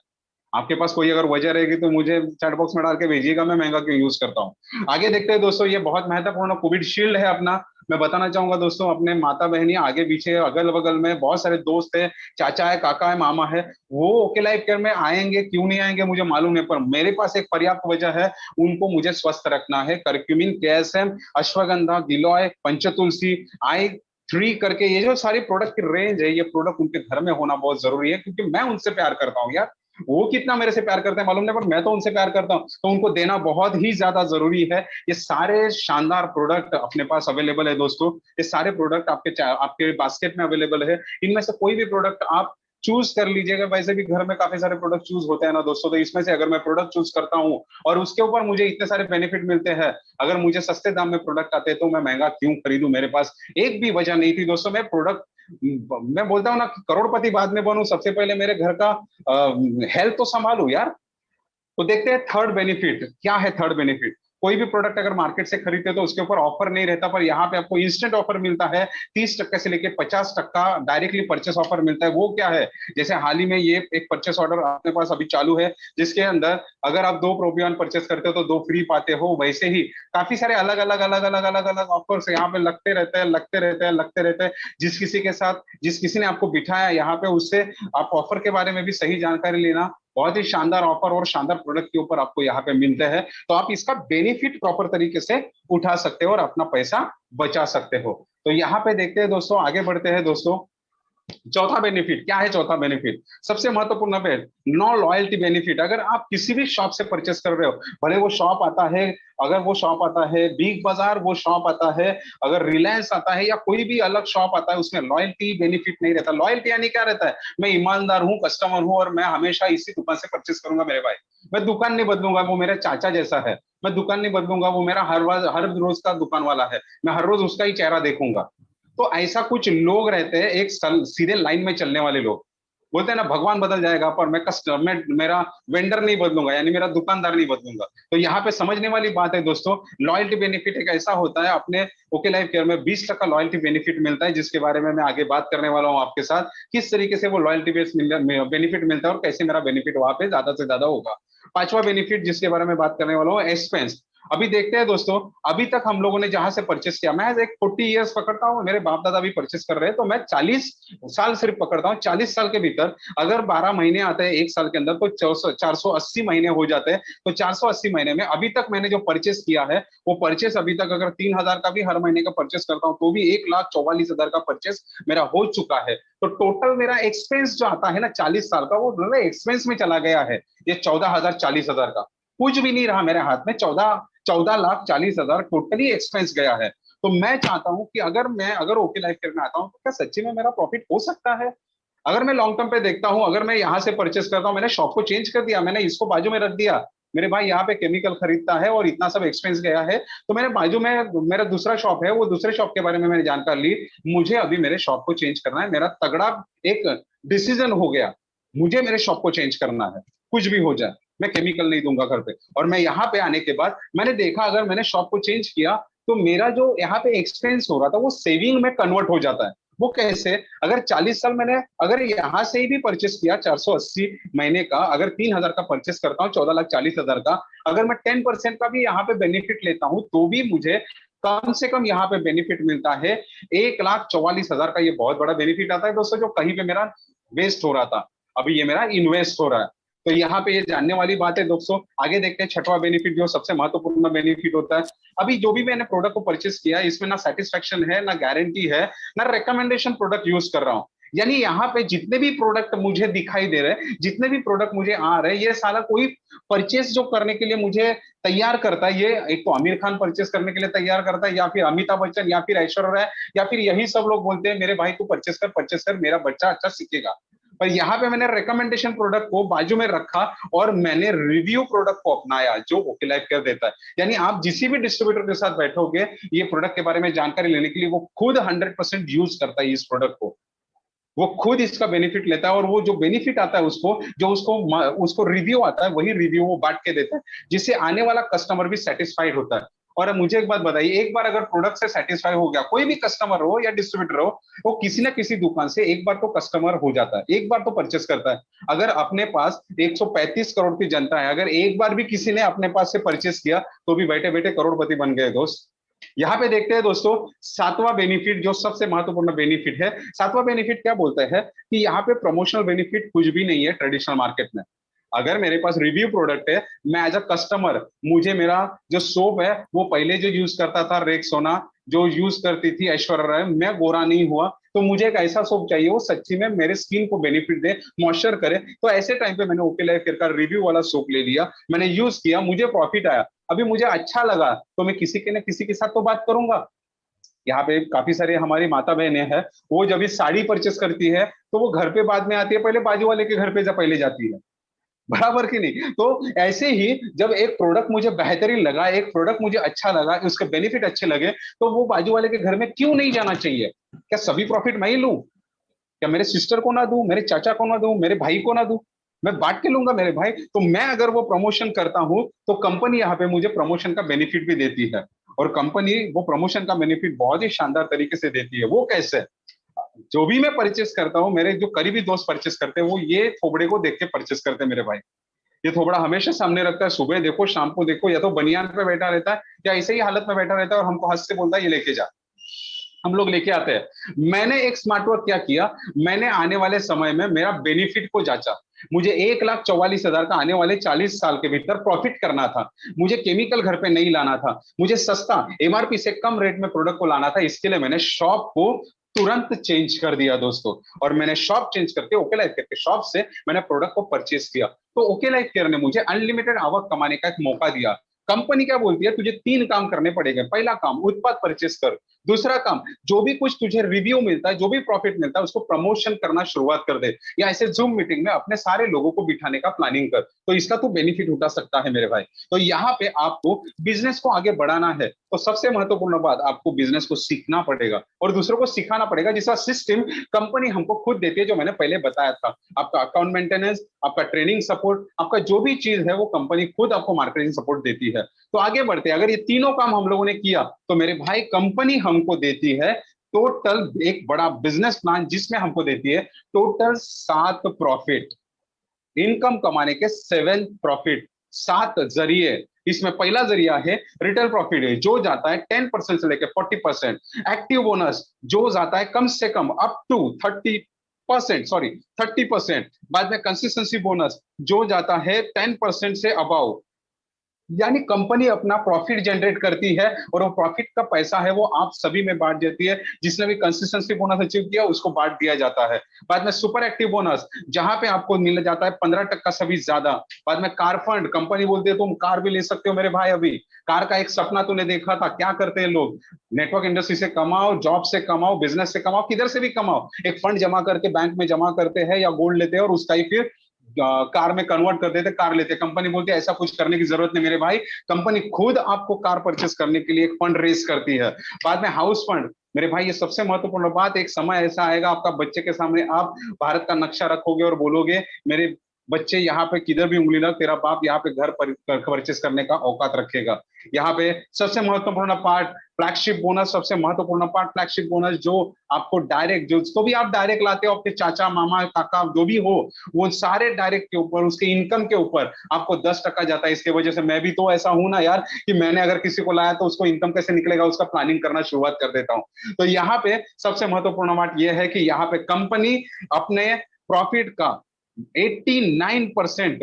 आपके पास कोई अगर वजह रहेगी तो मुझे चैट बॉक्स में डाल के भेजिएगा, मैं महंगा क्यों यूज करता हूँ। आगे देखते हैं दोस्तों, ये बहुत महत्वपूर्ण कोविड शील्ड है अपना। मैं बताना चाहूंगा दोस्तों, अपने माता बहनी आगे पीछे अगल बगल में बहुत सारे दोस्त है, चाचा है, काका है, मामा है, वो ओके लाइफ केयर में आएंगे, क्यों नहीं आएंगे मुझे मालूम नहीं, पर मेरे पास एक पर्याप्त वजह है, उनको मुझे स्वस्थ रखना है। करक्यूमिन, केएसएम, अश्वगंधा, गिलोय, पंचतुलसी, i3 करके ये जो सारी प्रोडक्ट की रेंज है, ये प्रोडक्ट उनके घर में होना बहुत जरूरी है, क्योंकि मैं उनसे प्यार करता हूँ यार। वो कितना मेरे से प्यार करते हैं मालूम नहीं, पर मैं तो उनसे प्यार करता हूँ, तो उनको देना बहुत ही ज्यादा जरूरी है। ये सारे शानदार प्रोडक्ट अपने पास अवेलेबल है दोस्तों। ये सारे प्रोडक्ट आपके बास्केट में अवेलेबल है। इनमें से कोई भी प्रोडक्ट आप चूज कर लीजिएगा। वैसे भी घर में काफी सारे प्रोडक्ट चूज होते हैं ना दोस्तों, तो इसमें से अगर मैं प्रोडक्ट चूज करता हूँ और उसके ऊपर मुझे इतने सारे बेनिफिट मिलते हैं, अगर मुझे सस्ते दाम में प्रोडक्ट आते हैं तो मैं महंगा क्यों खरीदूं? मेरे पास एक भी वजह नहीं थी दोस्तों। मैं बोलता हूँ ना, करोड़पति बाद में बनूं, सबसे पहले मेरे घर का हेल्थ तो संभालू यार। तो देखते हैं थर्ड बेनिफिट क्या है। थर्ड बेनिफिट, कोई भी प्रोडक्ट अगर मार्केट से खरीदते तो उसके ऊपर ऑफर नहीं रहता, पर यहाँ पे आपको इंस्टेंट ऑफर मिलता है। 30% से लेके 50% डायरेक्टली परचेस ऑफर मिलता है। वो क्या है? जैसे हाल ही में ये एक परचेस ऑर्डर अपने पास अभी चालू है, जिसके अंदर अगर आप 2 प्रोबियन परचेस करते हो तो 2 फ्री पाते हो। वैसे ही काफी सारे अलग अलग अलग अलग अलग अलग ऑफर्स यहाँ पे लगते रहते हैं, लगते रहते हैं, लगते रहते हैं। जिस किसी के साथ, जिस किसी ने आपको बिठाया यहाँ पे, उससे आप ऑफर के बारे में भी सही जानकारी लेना। बहुत ही शानदार ऑफर और शानदार प्रोडक्ट के ऊपर आपको यहाँ पे मिलते हैं, तो आप इसका बेनिफिट प्रॉपर तरीके से उठा सकते हो और अपना पैसा बचा सकते हो। तो यहाँ पे देखते हैं दोस्तों, आगे बढ़ते हैं दोस्तों। चौथा बेनिफिट क्या है? चौथा बेनिफिट सबसे महत्वपूर्ण है, नो लॉयल्टी बेनिफिट। अगर आप किसी भी शॉप से परचेस कर रहे हो, भले वो शॉप आता है, अगर वो शॉप आता है बिग बाजार, वो शॉप आता है, अगर रिलायंस आता है या कोई भी अलग शॉप आता है, उसमें लॉयल्टी बेनिफिट नहीं रहता। लॉयल्टी यानी क्या रहता है? मैं ईमानदार हूँ, कस्टमर हूँ और मैं हमेशा इसी दुकान से परचेस करूंगा मेरे भाई। मैं दुकान नहीं बदलूंगा, वो मेरे चाचा जैसा है। मैं दुकान नहीं बदलूंगा, वो मेरा हर रोज का दुकान वाला है। मैं हर रोज उसका ही चेहरा देखूंगा। तो ऐसा कुछ लोग रहते हैं, एक सीधे लाइन में चलने वाले लोग। बोलते हैं ना, भगवान बदल जाएगा पर मैं मेरा वेंडर नहीं बदलूंगा, यानी मेरा दुकानदार नहीं बदलूंगा। तो यहाँ पे समझने वाली बात है दोस्तों, लॉयल्टी बेनिफिट एक ऐसा होता है, अपने ओके लाइफ केयर में 20% लॉयल्टी बेनिफिट मिलता है, जिसके बारे में मैं आगे बात करने वाला हूँ आपके साथ, किस तरीके से वो लॉयल्टी बेनिफिट मिलता है और कैसे मेरा बेनिफिट वहां पे ज्यादा से ज्यादा होगा। पांचवा बेनिफिट जिसके बारे में बात करने वाला हूँ, एक्सपेंस। अभी देखते हैं दोस्तों, अभी तक हम लोगों ने जहां से परचेस किया, मैं एक 40 ईयर्स पकड़ता हूँ, मेरे बाप दादा भी परचेस कर रहे हैं, तो मैं 40 साल सिर्फ पकड़ता हूँ। 40 साल के भीतर अगर 12 महीने आते हैं एक साल के अंदर, तो 480 महीने हो जाते हैं। तो 480 महीने में अभी तक मैंने जो परचेस किया है, वो परचेस अभी तक अगर 3,000 का भी हर महीने का परचेस करता हूँ, तो भी 1,44,000 का परचेस मेरा हो चुका है। तो टोटल मेरा एक्सपेंस जो आता है ना 40 साल का, वो एक्सपेंस में चला गया है। ये 14,000 40,000 का कुछ भी नहीं रहा मेरे हाथ में। 14,40,000 टोटली एक्सपेंस गया है। तो मैं चाहता हूं कि अगर ओके लाइफ केयर में आता हूं, तो क्या सच्ची में मेरा प्रॉफिट हो सकता है? अगर मैं लॉन्ग टर्म पे देखता हूं, अगर मैं यहां से परचेस करता हूं, मैंने शॉप को चेंज कर दिया, मैंने इसको बाजू में रख दिया, मेरे भाई यहाँ पे केमिकल खरीदता है और इतना सब एक्सपेंस गया है, तो मेरे बाजू में मेरा दूसरा शॉप है, वो दूसरे शॉप के बारे में मैंने जानकारी ली, मुझे अभी मेरे शॉप को चेंज करना है, मेरा तगड़ा एक डिसीजन हो गया, मुझे मेरे शॉप को चेंज करना है, कुछ भी हो जाए मैं केमिकल नहीं दूंगा घर पे। और मैं यहाँ पे आने के बाद मैंने देखा, अगर मैंने शॉप को चेंज किया, तो मेरा जो यहाँ पे एक्सपेंस हो रहा था वो सेविंग में कन्वर्ट हो जाता है। वो कैसे? अगर 40 साल मैंने अगर यहाँ से ही भी परचेस किया, 480 महीने का, अगर 3,000 का परचेस करता हूँ, 14,40,000 का, अगर मैं 10% का भी यहाँ पे बेनिफिट लेता हूँ, तो भी मुझे कम से कम यहाँ पे बेनिफिट मिलता है 1,44,000 का। ये बहुत बड़ा बेनिफिट आता है दोस्तों, जो कहीं पे मेरा वेस्ट हो रहा था, अभी ये मेरा इन्वेस्ट हो रहा है। तो यहाँ पे ये जानने वाली बात है दोस्तों। आगे देखते हैं छठवां बेनिफिट, जो सबसे महत्वपूर्ण बेनिफिट होता है। अभी जो भी मैंने प्रोडक्ट को परचेस किया, इसमें ना सेटिस्फेक्शन है, ना गारंटी है, ना रिकमेंडेशन प्रोडक्ट यूज कर रहा हूँ। यानी यहाँ पे जितने भी प्रोडक्ट मुझे दिखाई दे रहे हैं, जितने भी प्रोडक्ट मुझे आ रहे हैं, ये सारा कोई परचेस जो करने के लिए मुझे तैयार करता है, ये एक तो आमिर खान परचेस करने के लिए तैयार करता है, या फिर अमिताभ बच्चन, या फिर ऐश्वर्या राय, या फिर यही सब लोग बोलते हैं मेरे भाई तू परचेस कर, मेरा बच्चा अच्छा सीखेगा। पर यहाँ पे मैंने रिकमेंडेशन प्रोडक्ट को बाजू में रखा और मैंने रिव्यू प्रोडक्ट को अपनाया, जो ओके लाइफ कर देता है। यानी आप जिस भी डिस्ट्रीब्यूटर के साथ बैठोगे, ये प्रोडक्ट के बारे में जानकारी लेने के लिए, वो खुद 100% यूज करता है इस प्रोडक्ट को, वो खुद इसका बेनिफिट लेता है, और वो जो बेनिफिट आता है उसको, जो उसको उसको रिव्यू आता है, वही रिव्यू वो बांट के देता है, जिससे आने वाला कस्टमर भी सेटिस्फाइड होता है। और मुझे एक बात बताइए, एक बार अगर प्रोडक्ट से सेटिस्फाई हो गया, कोई भी कस्टमर हो या डिस्ट्रीब्यूटर हो, वो किसी ना किसी दुकान से एक बार तो कस्टमर हो जाता है, एक बार तो परचेस करता है। अगर अपने पास 135 करोड़ की जनता है, अगर एक बार भी किसी ने अपने पास से परचेस किया, तो भी बैठे बैठे करोड़पति बन गए दोस्त। यहाँ पे देखते हैं दोस्तों, सातवां बेनिफिट जो सबसे महत्वपूर्ण बेनिफिट है। सातवां बेनिफिट क्या बोलता है कि यहाँ पे प्रमोशनल बेनिफिट कुछ भी नहीं है ट्रेडिशनल मार्केट में। अगर मेरे पास रिव्यू प्रोडक्ट है, मैं एज अ कस्टमर, मुझे मेरा जो सोप है वो पहले जो यूज करता था रेक्सोना, जो यूज करती थी ऐश्वर्या राय, मैं गोरा नहीं हुआ, तो मुझे एक ऐसा सोप चाहिए वो सच्ची में मेरे स्किन को बेनिफिट दे, मॉइस्चर करे। तो ऐसे टाइम पे मैंने ओके लाइफ केयर का रिव्यू वाला सोप ले लिया, मैंने यूज किया, मुझे प्रॉफिट आया, अभी मुझे अच्छा लगा, तो मैं किसी के न किसी के साथ तो बात करूंगा। यहाँ पे काफी सारे हमारी माता बहनें हैं, वो जब भी साड़ी परचेस करती है तो वो घर पे बाद में आती है, पहले बाजू वाले के घर पे पहले जाती है, बराबर की नहीं। तो ऐसे ही जब एक प्रोडक्ट मुझे बेहतरीन लगा, एक प्रोडक्ट मुझे अच्छा लगा, उसके बेनिफिट अच्छे लगे, तो वो बाजू वाले के घर में क्यों नहीं जाना चाहिए? क्या सभी प्रॉफिट मैं ही लूं? क्या मेरे सिस्टर को ना दूं, मेरे चाचा को ना दूं, मेरे भाई को ना दूं? मैं बांट के लूंगा मेरे भाई। तो मैं अगर वो प्रमोशन करता हूं तो कंपनी यहाँ पे मुझे प्रमोशन का बेनिफिट भी देती है, और कंपनी वो प्रमोशन का बेनिफिट बहुत ही शानदार तरीके से देती है। वो कैसे? जो भी मैं परचेस करता हूँ, मेरे जो करीबी दोस्त परचेस करते हैं, वो ये थोबड़े को देख के परचेस करते हैं मेरे भाई। ये थोबड़ा हमेशा सामने रखता है, सुबह देखो शाम को देखो, या तो बनियान पे बैठा रहता है या ऐसे ही हालत में बैठा रहता है, और हमको हंस से बोलता है ये लेके जा। हम लोग लेके आते हैं। मैंने एक स्मार्ट वर्क क्या किया, मैंने आने वाले समय में मेरा बेनिफिट को जांचा। मुझे 1,44,000 का आने वाले 40 साल के भीतर प्रॉफिट करना था। मुझे केमिकल घर पे नहीं लाना था, मुझे सस्ता एमआरपी से कम रेट में प्रोडक्ट को लाना था। इसके लिए मैंने शॉप को तुरंत चेंज कर दिया दोस्तों, और मैंने शॉप चेंज करके ओके लाइफ केयर के शॉप से मैंने प्रोडक्ट को परचेज किया। तो ओके लाइफ केयर ने मुझे अनलिमिटेड आवक कमाने का एक मौका दिया। कंपनी क्या बोलती है, तुझे 3 काम करने पड़ेंगे। पहला काम, उत्पाद परचेस कर। दूसरा काम, जो भी कुछ तुझे रिव्यू मिलता है, जो भी प्रॉफिट मिलता है, उसको प्रमोशन करना शुरुआत कर दे, या ऐसे जूम मीटिंग में अपने सारे लोगों को बिठाने का प्लानिंग कर, तो इसका तू बेनिफिट उठा सकता है मेरे भाई। तो यहाँ पे आपको बिजनेस को आगे बढ़ाना है, तो सबसे महत्वपूर्ण बात, आपको बिजनेस को सीखना पड़ेगा और दूसरों को सिखाना पड़ेगा, जिसका सिस्टम कंपनी हमको खुद देती है, जो मैंने पहले बताया था। आपका अकाउंट मेंटेनेंस, आपका ट्रेनिंग सपोर्ट, आपका जो भी चीज है वो कंपनी खुद आपको मार्केटिंग सपोर्ट देती है। तो आगे बढ़ते हैं, अगर ये तीनों काम हम लोगों ने किया, तो मेरे भाई कंपनी हमको देती है टोटल एक बड़ा बिजनेस प्लान, जिसमें हमको देती है टोटल 7 प्रॉफिट, इनकम कमाने के 7 प्रॉफिट, 7 जरिए। इसमें पहला जरिया है रिटेल प्रॉफिट है, जो जाता है 10% से लेकर 40%। एक्टिव बोनस जो जाता है कम से कम अप टू 30%, सॉरी 30%। बाद में कंसिस्टेंसी बोनस जो जाता है 10% से अबाउ। यानी कंपनी अपना प्रॉफिट जनरेट करती है, और वो प्रॉफिट का पैसा है वो आप सभी में बांट देती है। जिसने भी कंसिस्टेंसी बोनस अचीव किया उसको बांट दिया जाता है। बाद में सुपर एक्टिव बोनस, जहां पे आपको मिल जाता है 15% से भी ज्यादा। बाद में कार फंड, कंपनी बोलती है तुम कार भी ले सकते हो मेरे भाई। अभी कार का एक सपना तूने देखा था, क्या करते हैं लोग, नेटवर्क इंडस्ट्री से कमाओ, जॉब से कमाओ, बिजनेस से कमाओ, किधर से भी कमाओ, एक फंड जमा करके बैंक में जमा करते हैं या गोल्ड लेते हैं, और उसका ही फिर कार में कन्वर्ट कर देते, कार लेते। कंपनी बोलती है ऐसा कुछ करने की जरूरत नहीं मेरे भाई, कंपनी खुद आपको कार परचेस करने के लिए एक फंड रेस करती है। बाद में हाउस फंड, मेरे भाई ये सबसे महत्वपूर्ण बात, एक समय ऐसा आएगा आपका बच्चे के सामने आप भारत का नक्शा रखोगे और बोलोगे मेरे बच्चे यहाँ पे किधर भी उंगली लग, तेरा बाप यहाँ पे घर परचेस करने का औकात रखेगा। यहाँ पे सबसे महत्वपूर्ण पार्ट फ्लैगशिप बोनस, सबसे महत्वपूर्ण पार्ट फ्लैगशिप बोनस, जो आपको डायरेक्ट, जो उसको भी आप डायरेक्ट लाते हो, आपके चाचा मामा काका जो भी हो, वो सारे डायरेक्ट के ऊपर, उसके इनकम के ऊपर आपको 10% जाता है। इसके वजह से मैं भी तो ऐसा हूं ना यार, कि मैंने अगर किसी को लाया तो उसको इनकम कैसे निकलेगा उसका प्लानिंग करना शुरुआत कर देता हूं। तो यहाँ पे सबसे महत्वपूर्ण बात यह है कि यहाँ पे कंपनी अपने प्रॉफिट का 89%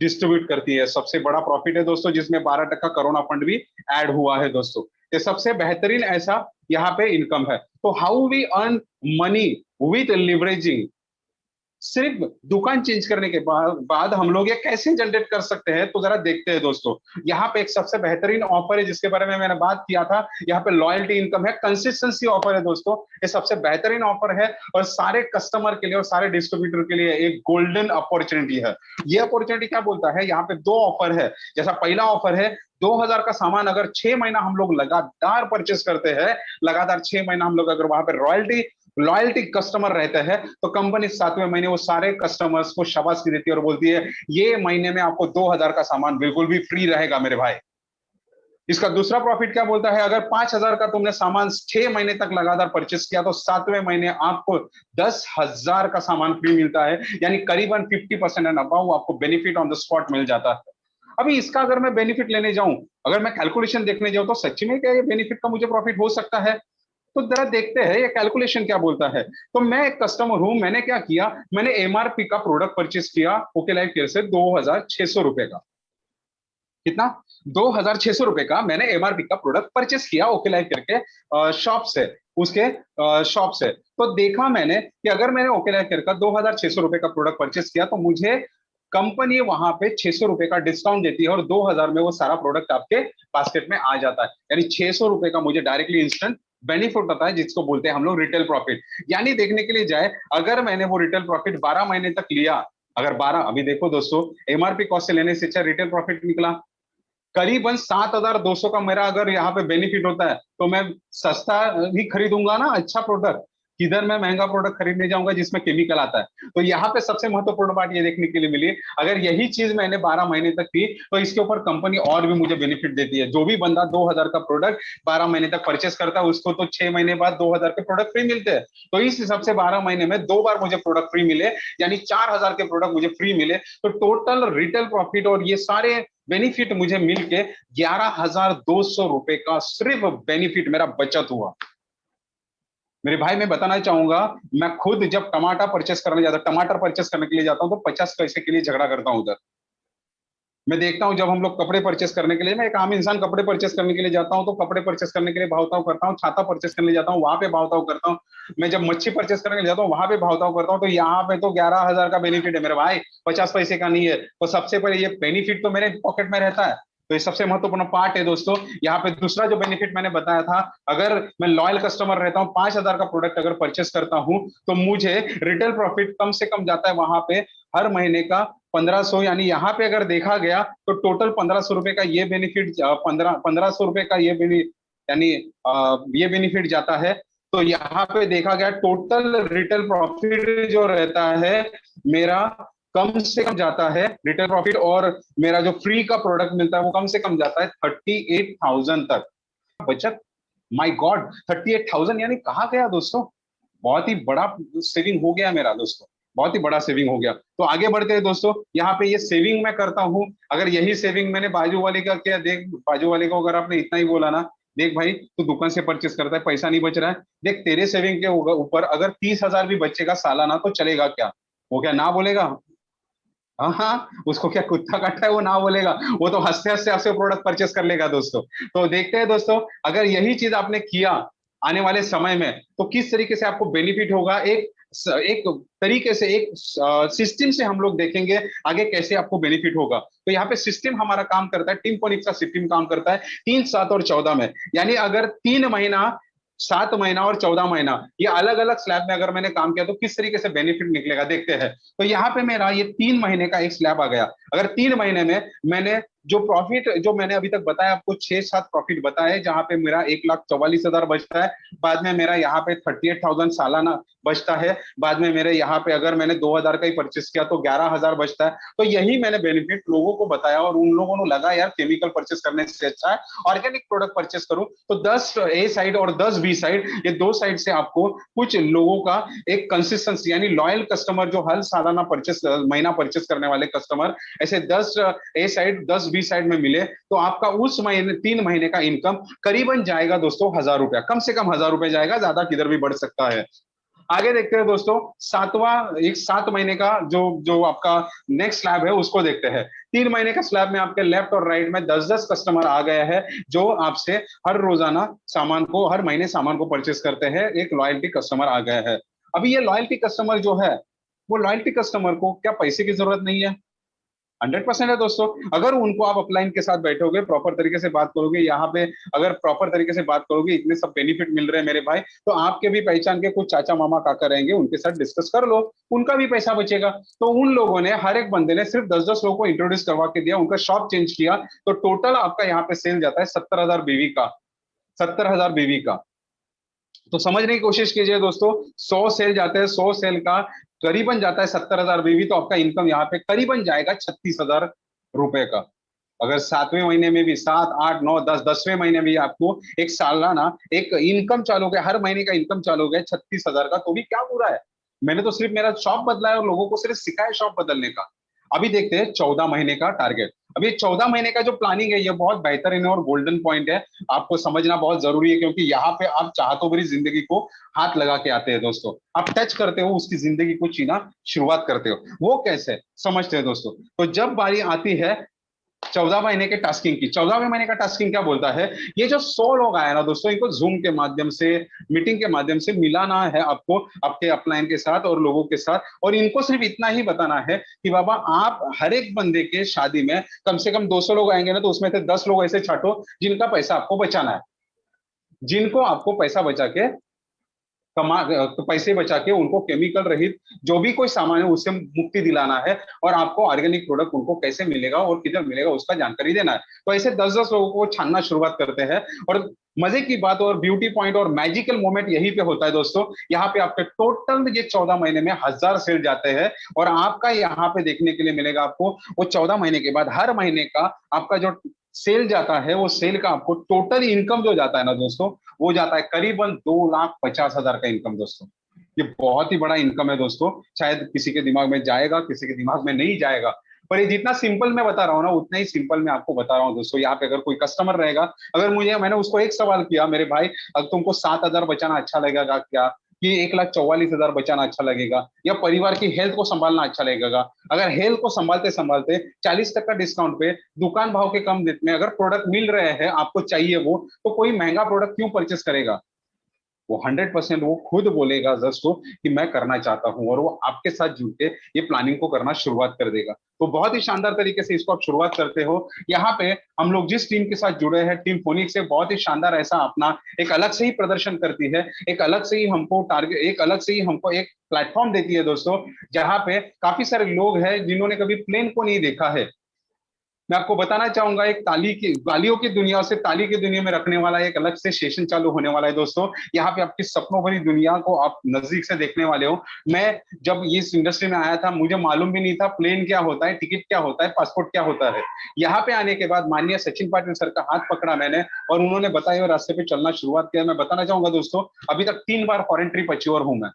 डिस्ट्रीब्यूट करती है। सबसे बड़ा प्रॉफिट है दोस्तों, जिसमें 12% कोरोना फंड भी ऐड हुआ है दोस्तों। ये सबसे बेहतरीन ऐसा यहाँ पे इनकम है। तो how we earn money with leveraging, सिर्फ दुकान चेंज करने के बाद हम लोग ये कैसे जनरेट कर सकते हैं, तो जरा देखते हैं दोस्तों। यहाँ पे एक सबसे बेहतरीन ऑफर है जिसके बारे में मैंने बात किया था, यहाँ पे लॉयल्टी इनकम है, कंसिस्टेंसी ऑफर है दोस्तों। ये सबसे बेहतरीन ऑफर है, और सारे कस्टमर के लिए और सारे डिस्ट्रीब्यूटर के लिए एक गोल्डन अपॉर्चुनिटी है। ये अपॉर्चुनिटी क्या बोलता है, यहाँ पे 2 ऑफर है। जैसा पहला ऑफर है, 2,000 का सामान अगर 6 महीना हम लोग लगातार परचेस करते हैं, लगातार 6 महीना हम लोग अगर वहां पर रॉयल्टी लॉयल्टी कस्टमर रहते हैं, तो कंपनी 7वें महीने वो सारे कस्टमर्स को शाबाशी देती है और बोलती है ये महीने में आपको 2,000 का सामान बिल्कुल भी फ्री रहेगा मेरे भाई। इसका दूसरा प्रॉफिट क्या बोलता है, अगर 5,000 का तुमने सामान 6 महीने तक लगातार परचेस किया, तो 7वें महीने आपको 10,000 का सामान फ्री मिलता है। यानी करीबन 50% एंड अबाउ आपको बेनिफिट ऑन द स्पॉट मिल जाता है। अभी इसका अगर मैं बेनिफिट लेने जाऊं, अगर मैं कैलकुलेशन देखने जाऊं, तो सच्ची में क्या ये बेनिफिट का मुझे प्रॉफिट हो सकता है? तो जरा देखते हैं ये कैलकुलेशन क्या बोलता है। तो मैं एक कस्टमर हूं, मैंने क्या किया, मैंने एमआरपी का प्रोडक्ट परचेस किया ओके लाइफ केयर से 2,600 रुपए का। कितना, 2,600 रुपए का मैंने एमआरपी का प्रोडक्ट परचेस किया ओके लाइफ करके शॉप से, उसके शॉप से। तो देखा मैंने कि अगर मैंने ओके लाइफ केयर का 2,600 रुपए का प्रोडक्ट परचेस किया तो मुझे कंपनी वहां पे 600 रुपए का डिस्काउंट देती है और 2,000 में वो सारा प्रोडक्ट आपके बास्केट में आ जाता है। यानी 600 रुपए का मुझे डायरेक्टली इंस्टेंट बेनिफिट होता है, जिसको बोलते हैं हम लोग रिटेल प्रॉफिट। यानी देखने के लिए जाए, अगर मैंने वो रिटेल प्रॉफिट 12 महीने तक लिया, अगर 12, अभी देखो दोस्तों, एमआरपी कॉस्ट से लेने से अच्छा रिटेल प्रॉफिट निकला करीबन 7,200 का मेरा अगर यहाँ पे बेनिफिट होता है, तो मैं सस्ता ही खरीदूंगा ना अच्छा प्रोडक्ट। किधर मैं महंगा प्रोडक्ट खरीदने जाऊंगा जिसमें केमिकल आता है। तो यहाँ पे सबसे महत्वपूर्ण बात ये देखने के लिए मिली, अगर यही चीज मैंने 12 महीने तक की तो इसके ऊपर कंपनी और भी मुझे बेनिफिट देती है। जो भी बंदा 2,000 का प्रोडक्ट 12 महीने तक परचेस करता है उसको तो 6 महीने बाद 2,000 के प्रोडक्ट फ्री मिलते हैं। तो इस हिसाब से 12 महीने में 2 बार मुझे प्रोडक्ट फ्री मिले, यानी 4,000 के प्रोडक्ट मुझे फ्री मिले। तो टोटल रिटेल प्रॉफिट और ये सारे बेनिफिट मुझे मिलके 11,200 रुपए का सिर्फ बेनिफिट मेरा बचत हुआ। मेरे भाई मैं बताना चाहूंगा, मैं खुद जब टमाटर परचेस करने के लिए जाता हूं तो 50 पैसे के लिए झगड़ा करता हूं उधर। मैं देखता हूँ जब हम लोग कपड़े परचेस करने के लिए, मैं एक आम इंसान कपड़े परचेस करने के लिए जाता हूँ तो कपड़े परचेस करने के लिए भावताव करता हूँ, छाता परचेस करने जाता हूँ वहां पे भावताव करता हूँ, मैं जब मच्छी परचेस करने के लिए जाता हूँ वहां पे भावताव करता हूँ। तो यहाँ पे तो 11,000 का बेनिफिट है मेरे भाई, 50 पैसे का नहीं है। तो सबसे पहले ये बेनिफिट तो मेरे पॉकेट में रहता है। तो ये सबसे महत्वपूर्ण पार्ट है दोस्तों। यहाँ पे दूसरा जो बेनिफिट मैंने बताया था, अगर मैं लॉयल कस्टमर रहता हूँ, 5,000 का प्रोडक्ट अगर परचेस करता हूँ तो मुझे रिटेल प्रॉफिट कम से कम जाता है वहां पे हर महीने का 1,500। यानी यहाँ पे अगर देखा गया तो टोटल 1,500 रुपए का ये बेनिफिट, 1,500 रुपए का ये यानी ये बेनिफिट जाता है। तो यहाँ पे देखा गया टोटल रिटेल प्रॉफिट जो रहता है मेरा, कम से कम जाता है रिटेल प्रॉफिट, और मेरा जो फ्री का प्रोडक्ट मिलता है वो कम से कम जाता है 38,000 तक बचत। माय गॉड, 38,000 यानी कहा गया दोस्तों, बहुत ही बड़ा सेविंग हो गया मेरा दोस्तों, बहुत ही बड़ा सेविंग हो गया। तो आगे बढ़ते हैं दोस्तों, यहाँ पे ये सेविंग मैं करता हूँ। अगर यही सेविंग मैंने बाजू वाले का किया, देख बाजू वाले को अगर आपने इतना ही बोला ना, देख भाई तू दुकान से परचेस करता है पैसा नहीं बच रहा है, देख तेरे सेविंग के ऊपर अगर 30,000 भी बचेगा सालाना तो चलेगा क्या? वो क्या ना बोलेगा? हाँ हाँ, उसको क्या कुत्ता काटा है वो ना बोलेगा, वो तो हंसते हंसते आपसे प्रोडक्ट परचेस कर लेगा दोस्तों। तो देखते हैं दोस्तों, अगर यही चीज आपने किया आने वाले समय में तो किस तरीके से आपको बेनिफिट होगा। एक तरीके से एक सिस्टम से हम लोग देखेंगे आगे कैसे आपको बेनिफिट होगा। तो यहाँ पे सिस्टम हमारा काम करता है, टीम फोनिक्स का सिस्टम काम करता है 3, 7 और 14 में। यानी अगर 3 महीना, 7 महीना और 14 महीना ये अलग अलग स्लैब में अगर मैंने काम किया तो किस तरीके से बेनिफिट निकलेगा देखते हैं। तो यहाँ पे मेरा ये 3 महीने का एक स्लैब आ गया। अगर 3 महीने में मैंने जो प्रॉफिट जो मैंने अभी तक बताया आपको 6-7 प्रॉफिट बताए, जहां पे मेरा 1,44,000 बचता है, बाद में मेरा यहाँ पे 38,000 सालाना बचता है, बाद में मेरे यहाँ पे अगर मैंने 2,000 का ही परचेस किया तो 11,000 बचता है। तो यही मैंने बेनिफिट लोगों को बताया और उन लोगों ने लगा यार केमिकल परचेस करने से अच्छा है ऑर्गेनिक प्रोडक्ट परचेस करूं। तो 10 ए साइड और 10 बी साइड, ये दो साइड से आपको कुछ लोगों का एक कंसिस्टेंसी यानी लॉयल कस्टमर जो हर सालाना परचेस महीना परचेस करने वाले कस्टमर, ऐसे 10 ए साइड 10 बी साइड में मिले तो आपका उस महीने 3 महीने का इनकम करीबन जाएगा दोस्तों 1,000 रुपया, कम से कम 1,000 रुपया जाएगा, ज्यादा किधर भी बढ़ सकता है। आगे देखते हैं दोस्तों, एक 7 महीने का जो जो आपका नेक्स्ट स्लैब है उसको देखते हैं। 3 महीने का स्लैब में आपके लेफ्ट और राइट में 10-10 कस्टमर आ गए हैं जो आपसे हर रोजाना सामान को, हर महीने सामान को परचेस करते हैं, एक लॉयल्टी कस्टमर आ गया है। अभी ये लॉयल्टी कस्टमर जो है, वो लॉयल्टी कस्टमर को क्या पैसे की जरूरत नहीं है? 100% है दोस्तों। अगर उनको आप अपलाइन के साथ बैठोगे, प्रॉपर तरीके से बात करोगे, यहाँ पे अगर प्रॉपर तरीके से बात करोगे, इतने सब बेनिफिट मिल रहे हैं मेरे भाई, तो आपके भी पहचान के कुछ चाचा मामा काका रहेंगे, उनके साथ डिस्कस कर लो, उनका भी पैसा बचेगा। तो उन लोगों ने, हर एक बंदे ने सिर्फ 10-10 लोगों को इंट्रोड्यूस करवा के दिया, उनका शॉप चेंज किया, तो टोटल आपका यहाँ पे सेल जाता है 70,000 बीवी का, 70,000 बीवी का। तो समझने की कोशिश कीजिए दोस्तों, 100 सेल जाते हैं, 100 सेल का करीबन जाता है 70,000 बीवी, तो आपका इनकम यहाँ पे करीबन जाएगा 36,000 रुपए का। अगर 7वें महीने में भी 7, 8, 9, 10, 10वें महीने में भी आपको एक सालाना एक इनकम चालू हो गया, हर महीने का इनकम चालू हो गया 36,000 का, तो भी क्या बुरा है। मैंने तो सिर्फ मेरा शॉप बदला है और लोगों को सिर्फ सिखाया शॉप बदलने का। अभी देखते हैं 14 महीने का टारगेट। अभी 14 महीने का जो प्लानिंग है ये बहुत बेहतरीन है और गोल्डन पॉइंट है, आपको समझना बहुत जरूरी है, क्योंकि यहाँ पे आप चाहतो भरी जिंदगी को हाथ लगा के आते हैं दोस्तों, आप टच करते हो उसकी जिंदगी को जीना शुरुआत करते हो। वो कैसे समझते हैं दोस्तों? तो जब बारी आती है 14 महीने के टास्किंग की, 14वें महीने का टास्किंग क्या बोलता है, ये जो 100 लोग आए ना दोस्तों, इनको जूम के माध्यम से, मीटिंग के माध्यम से मिलाना है आपको आपके अपलाइन के साथ और लोगों के साथ, और इनको सिर्फ इतना ही बताना है कि बाबा आप हर एक बंदे के शादी में कम से कम 200 लोग आएंगे ना, तो उसमें से 10 लोग ऐसे छांटो जिनका पैसा आपको बचाना है, जिनको आपको पैसा बचा के कमा, तो पैसे बचा के उनको केमिकल रहित जो भी कोई सामान है उससे मुक्ति दिलाना है, और आपको ऑर्गेनिक प्रोडक्ट उनको कैसे मिलेगा और किधर मिलेगा उसका जानकारी देना है। तो ऐसे 10-10 लोगों को छानना शुरुआत करते हैं। और मजे की बात और ब्यूटी पॉइंट और मैजिकल मोमेंट यहीं पे होता है दोस्तों, यहाँ पे आपके टोटल ये 14 महीने में 1000 सेल जाते हैं, और आपका यहाँ पे देखने के लिए मिलेगा आपको वो 14 महीने के बाद हर महीने का आपका जो सेल जाता है, वो सेल का आपको टोटल इनकम जो जाता है ना दोस्तों, वो जाता है करीबन 2,50,000 का इनकम दोस्तों। ये बहुत ही बड़ा इनकम है दोस्तों, शायद किसी के दिमाग में जाएगा, किसी के दिमाग में नहीं जाएगा, पर ये जितना सिंपल मैं बता रहा हूँ ना, उतना ही सिंपल मैं आपको बता रहा हूँ दोस्तों। यहाँ पे अगर कोई कस्टमर रहेगा, अगर मैंने उसको एक सवाल किया, मेरे भाई अगर तुमको 7,000 बचाना अच्छा लगेगा क्या, कि 1,44,000 बचाना अच्छा लगेगा, या परिवार की हेल्थ को संभालना अच्छा लगेगा, अगर हेल्थ को संभालते संभालते 40% डिस्काउंट पे दुकान भाव के कम रेट में अगर प्रोडक्ट मिल रहे हैं आपको चाहिए वो, तो कोई महंगा प्रोडक्ट क्यों परचेस करेगा? वो 100% वो खुद बोलेगा दोस्तों कि मैं करना चाहता हूं, और वो आपके साथ जुड़ के ये प्लानिंग को करना शुरुआत कर देगा। तो बहुत ही शानदार तरीके से इसको आप शुरुआत करते हो। यहाँ पे हम लोग जिस टीम के साथ जुड़े हैं, टीम फोनिक्स से बहुत ही शानदार ऐसा अपना एक अलग से ही प्रदर्शन करती है, एक अलग से ही हमको टारगेट, एक अलग से ही हमको एक प्लेटफॉर्म देती है दोस्तों, जहां पे काफी सारे लोग हैं जिन्होंने कभी प्लेन को नहीं देखा है। मैं आपको बताना चाहूंगा, एक ताली की गालियों की दुनिया से ताली की दुनिया में रखने वाला एक अलग से सेशन चालू होने वाला है दोस्तों। यहाँ पे आपकी सपनों भरी दुनिया को आप नजदीक से देखने वाले हो। मैं जब इस इंडस्ट्री में आया था, मुझे मालूम भी नहीं था प्लेन क्या होता है, टिकट क्या होता है, पासपोर्ट क्या होता है। यहाँ पे आने के बाद माननीय सचिन पाटिल सर का हाथ पकड़ा मैंने, और उन्होंने बताए हुए रास्ते पे चलना शुरुआत किया। मैं बताना चाहूंगा दोस्तों, अभी तक 3 बार फॉरेन ट्रिप अचीवर हूं मैं,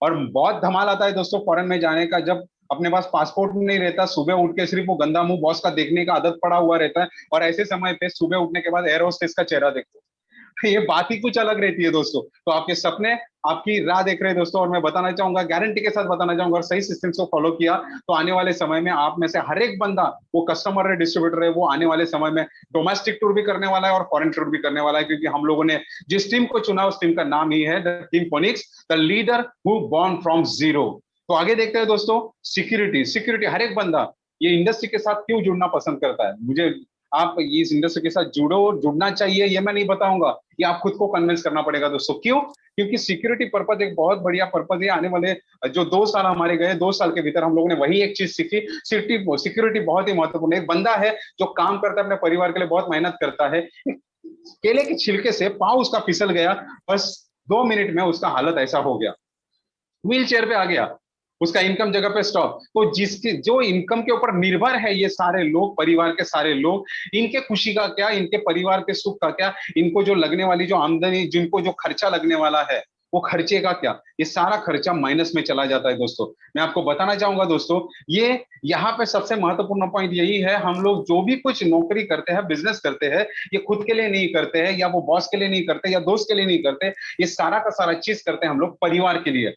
और बहुत धमाल आता है दोस्तों फॉरेन में जाने का, जब अपने पास पासपोर्ट नहीं रहता, सुबह उठ के सिर्फ वो गंदा मुंह बॉस का देखने का आदत पड़ा हुआ रहता है, और ऐसे समय पे सुबह उठने के बाद एयर होस्टेस का चेहरा देखते, ये बात ही कुछ अलग रहती है दोस्तों। तो आपके सपने आपकी राह देख रहे हैं दोस्तों, और मैं बताना चाहूंगा, गारंटी के साथ बताना चाहूंगा, और सही सिस्टम को फॉलो किया तो आने वाले समय में आप में से हर एक बंदा, वो कस्टमर है, डिस्ट्रीब्यूटर है, वो आने वाले समय में डोमेस्टिक टूर भी करने वाला है और फॉरेन टूर भी करने वाला है, क्योंकि हम लोगों ने जिस टीम को चुना उस टीम का नाम ही है the team phoenix, the leader who born from zero. तो आगे देखते हैं दोस्तों, सिक्योरिटी। सिक्योरिटी हर एक बंदा ये इंडस्ट्री के साथ क्यों जुड़ना पसंद करता है, मुझे आप इस इंडस्ट्री के साथ जुड़ो, जुड़ना चाहिए ये मैं नहीं बताऊंगा, ये आप खुद को कन्विंस करना पड़ेगा दोस्तों। क्यों? क्योंकि सिक्योरिटी पर्पज एक बहुत बढ़िया पर्पज है। आने वाले जो 2 साल हमारे गए, 2 साल के भीतर हम लोगों ने वही एक चीज सीखी, सिक्योरिटी बहुत ही महत्वपूर्ण है। एक बंदा है जो काम करता है अपने परिवार के लिए, बहुत मेहनत करता है, केले के छिलके से पाँव उसका फिसल गया, बस 2 मिनट में उसका हालत ऐसा हो गया, व्हील चेयर पे आ गया, उसका इनकम जगह पे स्टॉप। तो जिसके जो इनकम के ऊपर निर्भर है ये सारे लोग, परिवार के सारे लोग, इनके खुशी का क्या, इनके परिवार के सुख का क्या, इनको जो लगने वाली जो आमदनी, जिनको जो खर्चा लगने वाला है वो खर्चे का क्या, ये सारा खर्चा माइनस में चला जाता है दोस्तों। मैं आपको बताना चाहूंगा दोस्तों, ये यहाँ पे सबसे महत्वपूर्ण पॉइंट यही है, हम लोग जो भी कुछ नौकरी करते हैं, बिजनेस करते हैं, ये खुद के लिए नहीं करते हैं, या वो बॉस के लिए नहीं करते, या दोस्त के लिए नहीं करते, ये सारा का सारा चीज करते हैं हम लोग परिवार के लिए।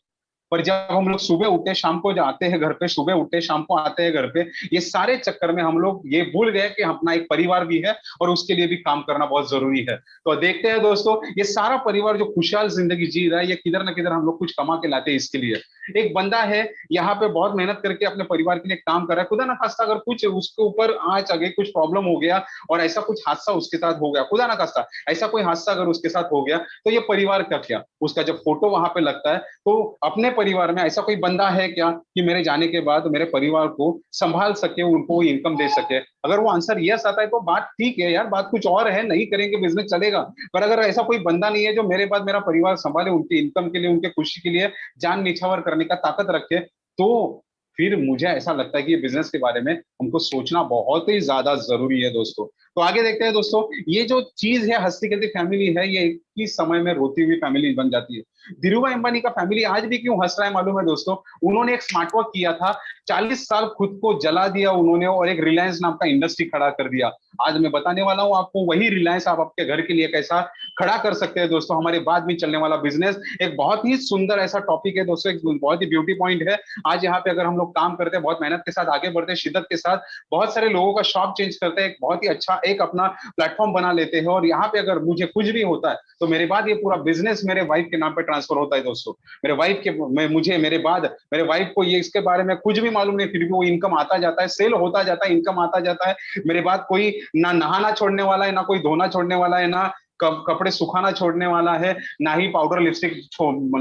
पर जब हम लोग सुबह उठते शाम को जाते हैं घर पे, सुबह उठते शाम को आते हैं घर पे, ये सारे चक्कर में हम लोग ये भूल गए कि अपना एक परिवार भी है और उसके लिए भी काम करना बहुत जरूरी है। तो देखते हैं दोस्तों, ये सारा परिवार जो खुशहाल जिंदगी जी रहा है, ये किधर ना किधर हम लोग कुछ कमा के लाते हैं इसके लिए। एक बंदा है यहाँ पे बहुत मेहनत करके अपने परिवार के लिए काम कर रहा है, खुदा ना खास्ता अगर कुछ उसके ऊपर आंच आ गई, कुछ प्रॉब्लम हो गया, और ऐसा कुछ हादसा उसके साथ हो गया, खुदा ना खास्ता ऐसा कोई हादसा अगर उसके साथ हो गया, तो ये परिवार का क्या, उसका जब फोटो वहां पे लगता है, तो अपने परिवार में ऐसा कोई बंदा है क्या कि मेरे जाने के बाद मेरे परिवार को संभाल सके, उनको इनकम दे सके? अगर वो आंसर यस आता है तो बात ठीक है यार, बात कुछ और है, नहीं करेंगे बिजनेस चलेगा। पर अगर ऐसा कोई बंदा नहीं है जो मेरे बाद मेरा परिवार संभाले, उनकी इनकम के लिए, उनके खुशी के लिए जान निछावर करने का ताकत रखे, तो फिर मुझे ऐसा लगता है कि ये बिजनेस के बारे में हमको सोचना बहुत ही ज्यादा जरूरी है दोस्तों। तो आगे देखते हैं दोस्तों, ये जो चीज है हंसती खेलती फैमिली है, ये ही समय में रोती हुई फैमिली बन जाती है। धीरूभाई अंबानी का फैमिली आज भी क्यों हंस रहा है मालूम है दोस्तों? उन्होंने एक स्मार्ट वर्क किया था, 40 साल खुद को जला दिया उन्होंने और एक रिलायंस नाम का इंडस्ट्री खड़ा कर दिया। आज मैं बताने वाला हूं आपको वही रिलायंस आप आपके घर के लिए कैसा खड़ा कर सकते हैं दोस्तों। हमारे बाद में चलने वाला बिजनेस एक बहुत ही सुंदर ऐसा टॉपिक है दोस्तों, एक बहुत ही ब्यूटी पॉइंट है। आज यहाँ पे अगर हम लोग काम करते हैं, बहुत मेहनत के साथ आगे बढ़ते हैं, शिद्दत के साथ, बहुत सारे लोगों का शॉप चेंज करते हैं, एक बहुत ही अच्छा एक अपना प्लेटफॉर्म बना लेते हैं। और यहाँ पे अगर मुझे कुछ भी होता है तो मेरे बाद ये पूरा बिजनेस मेरे वाइफ के नाम पे ट्रांसफर होता है दोस्तों। मेरे वाइफ के मुझे मेरे बाद मेरे वाइफ को ये इसके बारे में कुछ भी मालूम नहीं, फिर भी वो इनकम आता जाता है, सेल होता जाता है, इनकम आता जाता है। मेरे बाद कोई ना नहाना छोड़ने वाला है, ना कोई धोना छोड़ने वाला है, ना कपड़े सुखाना छोड़ने वाला है, ना ही पाउडर लिपस्टिक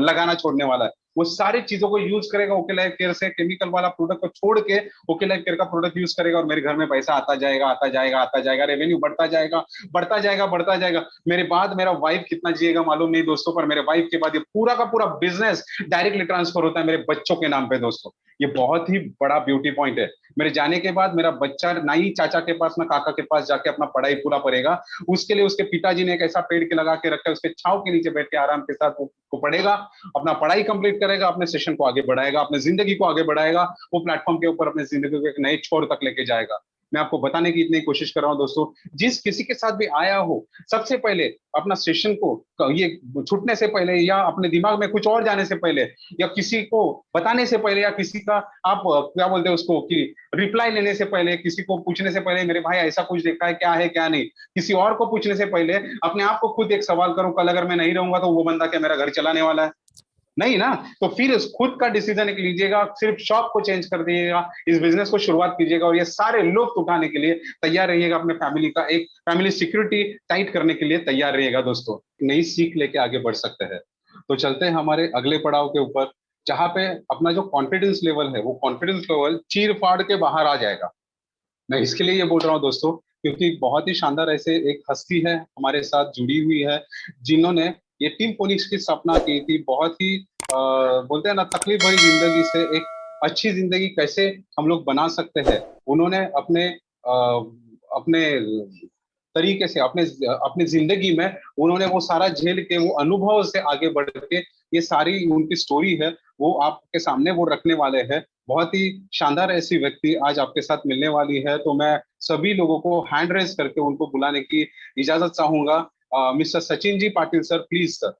लगाना छोड़ने वाला है। वो सारी चीजों को यूज करेगा ओके लाइफ केयर से, केमिकल वाला प्रोडक्ट को छोड़ के ओके लाइफ केयर का प्रोडक्ट यूज करेगा और मेरे घर में पैसा आता जाएगा, आता जाएगा, आता जाएगा, रेवेन्यू बढ़ता जाएगा, बढ़ता जाएगा, बढ़ता जाएगा। मेरे बाद मेरा वाइफ कितना जिएगा मालूम नहीं दोस्तों, पर मेरे वाइफ के बाद ये पूरा का पूरा बिजनेस डायरेक्टली ट्रांसफर होता है मेरे बच्चों के नाम पे दोस्तों। ये बहुत ही बड़ा ब्यूटी पॉइंट है। मेरे जाने के बाद मेरा बच्चा ना ही चाचा के पास ना काका के पास जाके अपना पढ़ाई पूरा करेगा, उसके लिए उसके पिताजी ने एक ऐसा पेड़ के लगा के रखा है, उसके छाव के नीचे बैठ के आराम के साथ वो पढ़ेगा, अपना पढ़ाई कंप्लीट करेगा, अपने सेशन को आगे बढ़ाएगा, अपने जिंदगी को आगे बढ़ाएगा, वो प्लेटफॉर्म के ऊपर अपने जिंदगी को एक नए छोर तक लेके जाएगा। मैं आपको बताने की इतनी कोशिश कर रहा हूं दोस्तों, जिस किसी के साथ भी आया हो, सबसे पहले अपना सेशन को ये छूटने से पहले या अपने दिमाग में कुछ और जाने से पहले या किसी को बताने से पहले या किसी का आप क्या बोलते हैं उसको कि रिप्लाई लेने से पहले, किसी को पूछने से पहले मेरे भाई ऐसा कुछ देखा है क्या नहीं, किसी और को पूछने से पहले अपने आप को खुद एक सवाल करो, कल अगर मैं नहीं रहूंगा तो वो बंदा क्या मेरा घर चलाने वाला है? नहीं ना। तो फिर खुद का डिसीजन एक लीजिएगा, सिर्फ शॉप को चेंज कर दीजिएगा, इस बिजनेस को शुरुआत कीजिएगा और ये सारे लुत्फ उठाने के लिए तैयार रहिएगा, अपने फैमिली का एक फैमिली सिक्योरिटी टाइट करने के लिए तैयार रहिएगा दोस्तों। नई सीख लेके आगे बढ़ सकते हैं। तो चलते हैं हमारे अगले पड़ाव के ऊपर, जहां पे अपना जो कॉन्फिडेंस लेवल है वो कॉन्फिडेंस लेवल चीर फाड़ के बाहर आ जाएगा। मैं इसके लिए ये बोल रहा हूँ दोस्तों, क्योंकि बहुत ही शानदार ऐसे एक हस्ती है हमारे साथ जुड़ी हुई है, जिन्होंने ये टीम फोनिक्स की स्थापना की थी। बहुत ही बोलते हैं ना, तकलीफ भरी जिंदगी से एक अच्छी जिंदगी कैसे हम लोग बना सकते हैं, उन्होंने अपने तरीके से अपने अपनी जिंदगी में उन्होंने वो सारा झेल के, वो अनुभव से आगे बढ़ के ये सारी उनकी स्टोरी है वो आपके सामने वो रखने वाले हैं। बहुत ही शानदार ऐसी व्यक्ति आज आपके साथ मिलने वाली है, तो मैं सभी लोगों को हैंड रेस करके उनको बुलाने की इजाजत चाहूंगा। Mister Sachin ji Patil sir, please sir.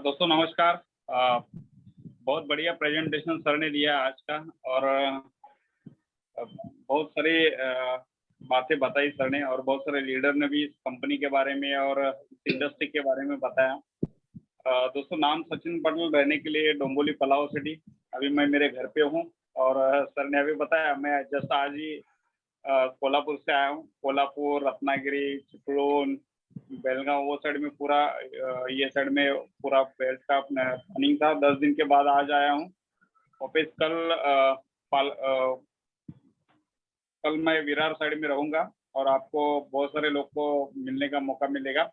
दोस्तों नमस्कार। बहुत बढ़िया प्रेजेंटेशन सर ने दिया आज का, और बहुत सारी बातें बताई सर ने, और बहुत सारे लीडर ने भी इस कंपनी के बारे में और इस इंडस्ट्री के बारे में बताया। दोस्तों, नाम सचिन पाटिल, रहने के लिए डोंबोली पलाव सिटी। अभी मैं मेरे घर पे हूँ, और सर ने अभी बताया मैं जस्ट आज ही कोल्हापुर से आया हूँ। कोल्हापुर, रत्नागिरी, चिपळूण, बेलगांव, वो साइड में पूरा ये साइड में पूरा बेल्ट का प्लानिंग था। 10 दिन के बाद आज आया हूँ वापस। कल मैं विरार साइड में रहूंगा, और आपको बहुत सारे लोग को मिलने का मौका मिलेगा।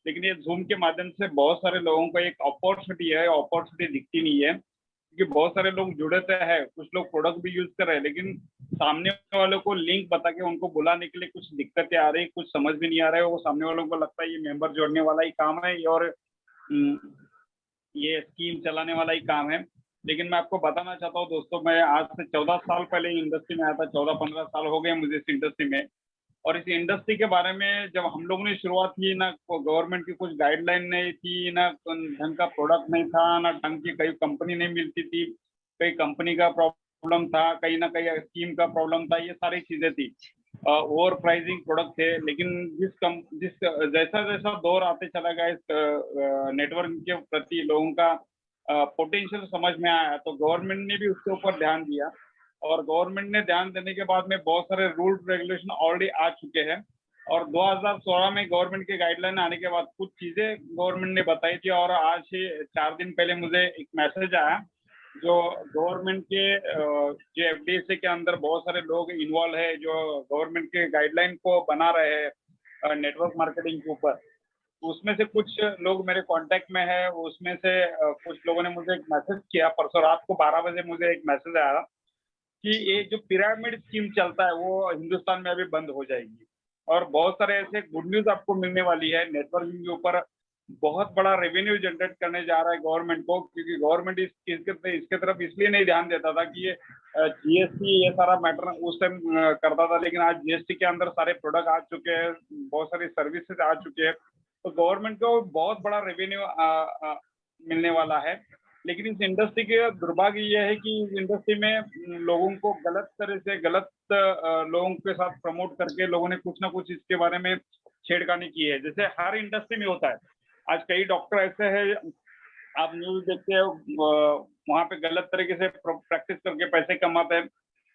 लेकिन ये जूम के माध्यम से बहुत सारे लोगों को एक अपॉर्चुनिटी है, अपॉर्चुनिटी दिखती नहीं है, क्योंकि बहुत सारे लोग जुड़े तो है, कुछ लोग प्रोडक्ट भी यूज कर रहे हैं, लेकिन सामने वालों को लिंक बता के उनको बुलाने के लिए कुछ दिक्कतें आ रही, कुछ समझ भी नहीं आ रहा है। वो सामने वालों को लगता है ये मेंबर जोड़ने वाला ही काम है, और ये स्कीम चलाने वाला ही काम है। लेकिन मैं आपको बताना चाहता हूँ दोस्तों, मैं आज से 14 साल पहले इंडस्ट्री में आया था। 14-15 साल हो गए मुझे इस इंडस्ट्री में। और इस इंडस्ट्री के बारे में जब हम लोगों ने शुरुआत की, ना गवर्नमेंट की कुछ गाइडलाइन नहीं थी, ना ढंग का प्रोडक्ट नहीं था, ना ढंग की कई कंपनी नहीं मिलती थी, कई कंपनी का प्रॉब्लम था, कहीं ना कहीं स्कीम का प्रॉब्लम था, ये सारी चीजें थी। ओवर प्राइसिंग प्रोडक्ट थे। लेकिन जिस जैसा जैसा दौर आते चला गया, इस नेटवर्क के प्रति लोगों का पोटेंशियल समझ में आया, तो गवर्नमेंट ने भी उसके ऊपर ध्यान दिया। और गवर्नमेंट ने ध्यान देने के बाद में बहुत सारे रूल रेगुलेशन ऑलरेडी आ चुके हैं। और 2016 में गवर्नमेंट के गाइडलाइन आने के बाद कुछ चीजें गवर्नमेंट ने बताई थी, और आज से 4 दिन पहले मुझे एक मैसेज आया, जो गवर्नमेंट के जो एफडीएसए के अंदर बहुत सारे लोग इन्वॉल्व है, जो गवर्नमेंट के गाइडलाइन को बना रहे हैं नेटवर्क मार्केटिंग के ऊपर। उसमें से कुछ लोग मेरे कांटेक्ट में है। उसमें से कुछ लोगों ने मुझे एक मैसेज किया, परसों रात को 12 बजे मुझे एक मैसेज आया कि ये जो पिरामिड स्कीम चलता है वो हिंदुस्तान में अभी बंद हो जाएगी। और बहुत सारे ऐसे गुड न्यूज़ आपको मिलने वाली है। नेटवर्किंग के ऊपर बहुत बड़ा रेवेन्यू जनरेट करने जा रहा है गवर्नमेंट को, क्योंकि गवर्नमेंट इसके तरफ इसलिए नहीं ध्यान देता था कि ये जीएसटी ये सारा मैटर उस टाइम करता था, लेकिन आज जीएसटी के अंदर सारे प्रोडक्ट आ चुके हैं, बहुत सारी सर्विसेज आ चुके हैं, तो गवर्नमेंट को बहुत बड़ा रेवेन्यू मिलने वाला है। लेकिन इस इंडस्ट्री के दुर्भाग्य ये है कि इस इंडस्ट्री में लोगों को गलत तरह से गलत लोगों के साथ प्रमोट करके लोगों ने कुछ ना कुछ इसके बारे में छेड़खानी की है। जैसे हर इंडस्ट्री में होता है, आज कई डॉक्टर ऐसे हैं, आप न्यूज़ देखते हो वहाँ पे गलत तरीके से प्रैक्टिस करके पैसे कमाते हैं।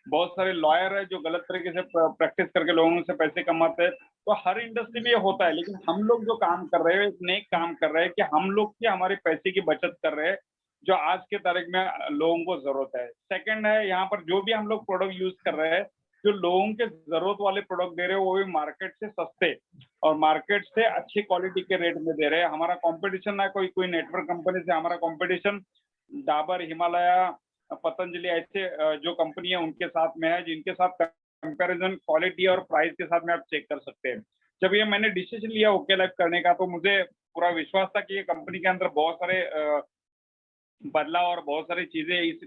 बहुत सारे लॉयर है जो गलत तरीके से प्रैक्टिस करके लोगों से पैसे कमाते हैं। तो हर इंडस्ट्री में ये होता है, लेकिन हम लोग जो काम कर रहे हैं एक नेक काम कर रहे हैं कि हम लोग की हमारे पैसे की बचत कर रहे हैं, जो आज के तारीख में लोगों को जरूरत है। सेकंड है, यहाँ पर जो भी हम लोग प्रोडक्ट यूज कर रहे हैं, जो लोगों के जरूरत वाले प्रोडक्ट दे रहे हैं वो भी मार्केट से सस्ते और मार्केट से अच्छी क्वालिटी के रेट में दे रहे हैं। हमारा कंपटीशन ना कोई कोई नेटवर्क कंपनी से, हमारा कंपटीशन डाबर, हिमालय, पतंजलि ऐसे जो कंपनी है उनके साथ में है, जिनके साथ कंपैरिजन क्वालिटी और प्राइस के साथ में आप चेक कर सकते हैं। जब ये मैंने डिसीजन लिया ओके लाइफ करने का, तो मुझे पूरा विश्वास था कि ये कंपनी के अंदर बहुत सारे बदलाव और बहुत सारी चीजें इस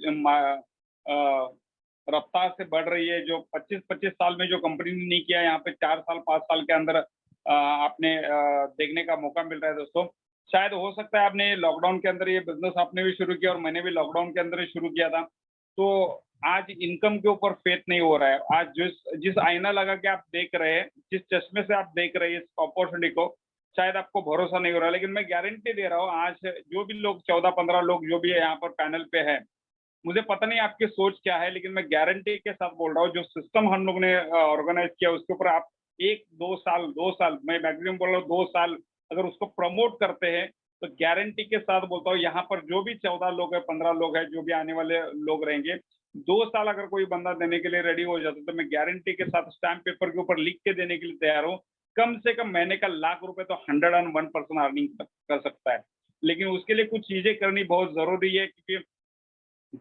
रफ्तार से बढ़ रही है। जो 25-25 साल में जो कंपनी ने नहीं किया, यहाँ पे 4 साल 5 साल के अंदर आपने देखने का मौका मिल रहा है दोस्तों। शायद हो सकता है आपने लॉकडाउन के अंदर ये बिजनेस आपने भी शुरू किया और मैंने भी लॉकडाउन के अंदर ही शुरू किया था। तो आज इनकम के ऊपर फेथ नहीं हो रहा है। आज जिस आईना लगा के आप देख रहे हैं, जिस चश्मे से आप देख रहे हैं इस अपॉर्चुनिटी को, शायद आपको भरोसा नहीं हो रहा, लेकिन मैं गारंटी दे रहा हूँ आज जो भी लोग 14-15 लोग जो भी है यहाँ पर पैनल पे है, मुझे पता नहीं आपकी सोच क्या है, लेकिन मैं गारंटी के साथ बोल रहा हूँ जो सिस्टम हम लोग ने ऑर्गेनाइज किया उसके ऊपर आप 1-2 साल मैं मैक्सिमम बोल रहा हूँ 2 साल अगर उसको प्रमोट करते हैं, तो गारंटी के साथ बोलता हूँ यहाँ पर जो भी 14 लोग है, 15 लोग है, जो भी आने वाले लोग रहेंगे, 2 साल अगर कोई बंदा देने के लिए रेडी हो जाता है, तो मैं गारंटी के साथ स्टैम्प पेपर के ऊपर लिख के देने के लिए तैयार हूँ। कम से कम महीने का ₹1,00,000 तो 101% अर्निंग कर सकता है। लेकिन उसके लिए कुछ चीजें करनी बहुत जरूरी है, क्योंकि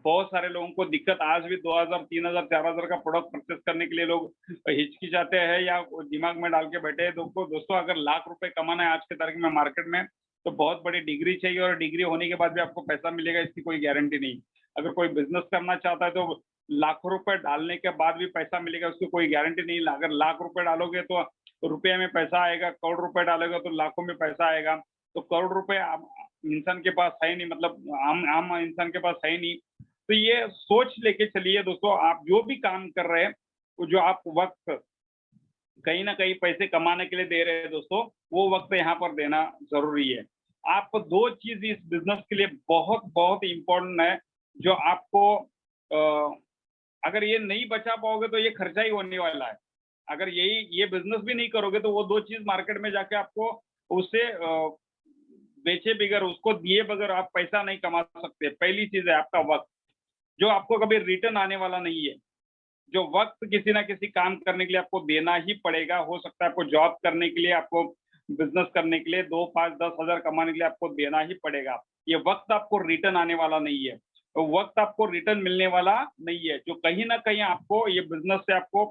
बहुत सारे लोगों को दिक्कत आज भी 2000, 3000, 4000 का प्रोडक्ट परचेस करने के लिए लोग हिचकिचाते हैं या दिमाग में डाल के बैठे हैं। दोस्तों अगर ₹1,00,000 कमाना है आज के तारीख में मार्केट में, तो बहुत बड़ी डिग्री चाहिए और डिग्री होने के बाद भी आपको पैसा मिलेगा इसकी कोई गारंटी नहीं। अगर कोई बिजनेस करना चाहता है तो लाखों रुपए डालने के बाद भी पैसा मिलेगा उसकी कोई गारंटी नहीं। अगर ₹1,00,000 डालोगे तो रुपये में पैसा आएगा, करोड़ रुपए डालोगे तो लाखों में पैसा आएगा। तो करोड़ रुपए इंसान के पास है नहीं, मतलब आम आम इंसान के पास है नहीं। तो ये सोच लेके चलिए दोस्तों, आप जो भी काम कर रहे हैं, वो जो आप वक्त कहीं ना कहीं पैसे कमाने के लिए दे रहे हैं दोस्तों, वो वक्त यहाँ पर देना जरूरी है। आप 2 चीज इस बिजनेस के लिए बहुत बहुत इम्पोर्टेंट है, जो आपको अगर ये नहीं बचा पाओगे तो ये खर्चा ही होने वाला है। अगर ये बिजनेस भी नहीं करोगे तो वो 2 चीज मार्केट में जाके आपको उससे बेचे बगैर, उसको दिए बगैर आप पैसा नहीं कमा सकते। पहली चीज है आपका वक्त, जो आपको कभी रिटर्न आने वाला नहीं है। जो वक्त किसी ना किसी काम करने के लिए आपको देना ही पड़ेगा। हो सकता है आपको जॉब करने के लिए, आपको बिजनेस करने के लिए 2, 5, 10 हजार कमाने के लिए आपको देना ही पड़ेगा। ये वक्त आपको रिटर्न आने वाला नहीं है, तो वक्त आपको रिटर्न मिलने वाला नहीं है, जो कहीं ना कहीं आपको ये बिजनेस से आपको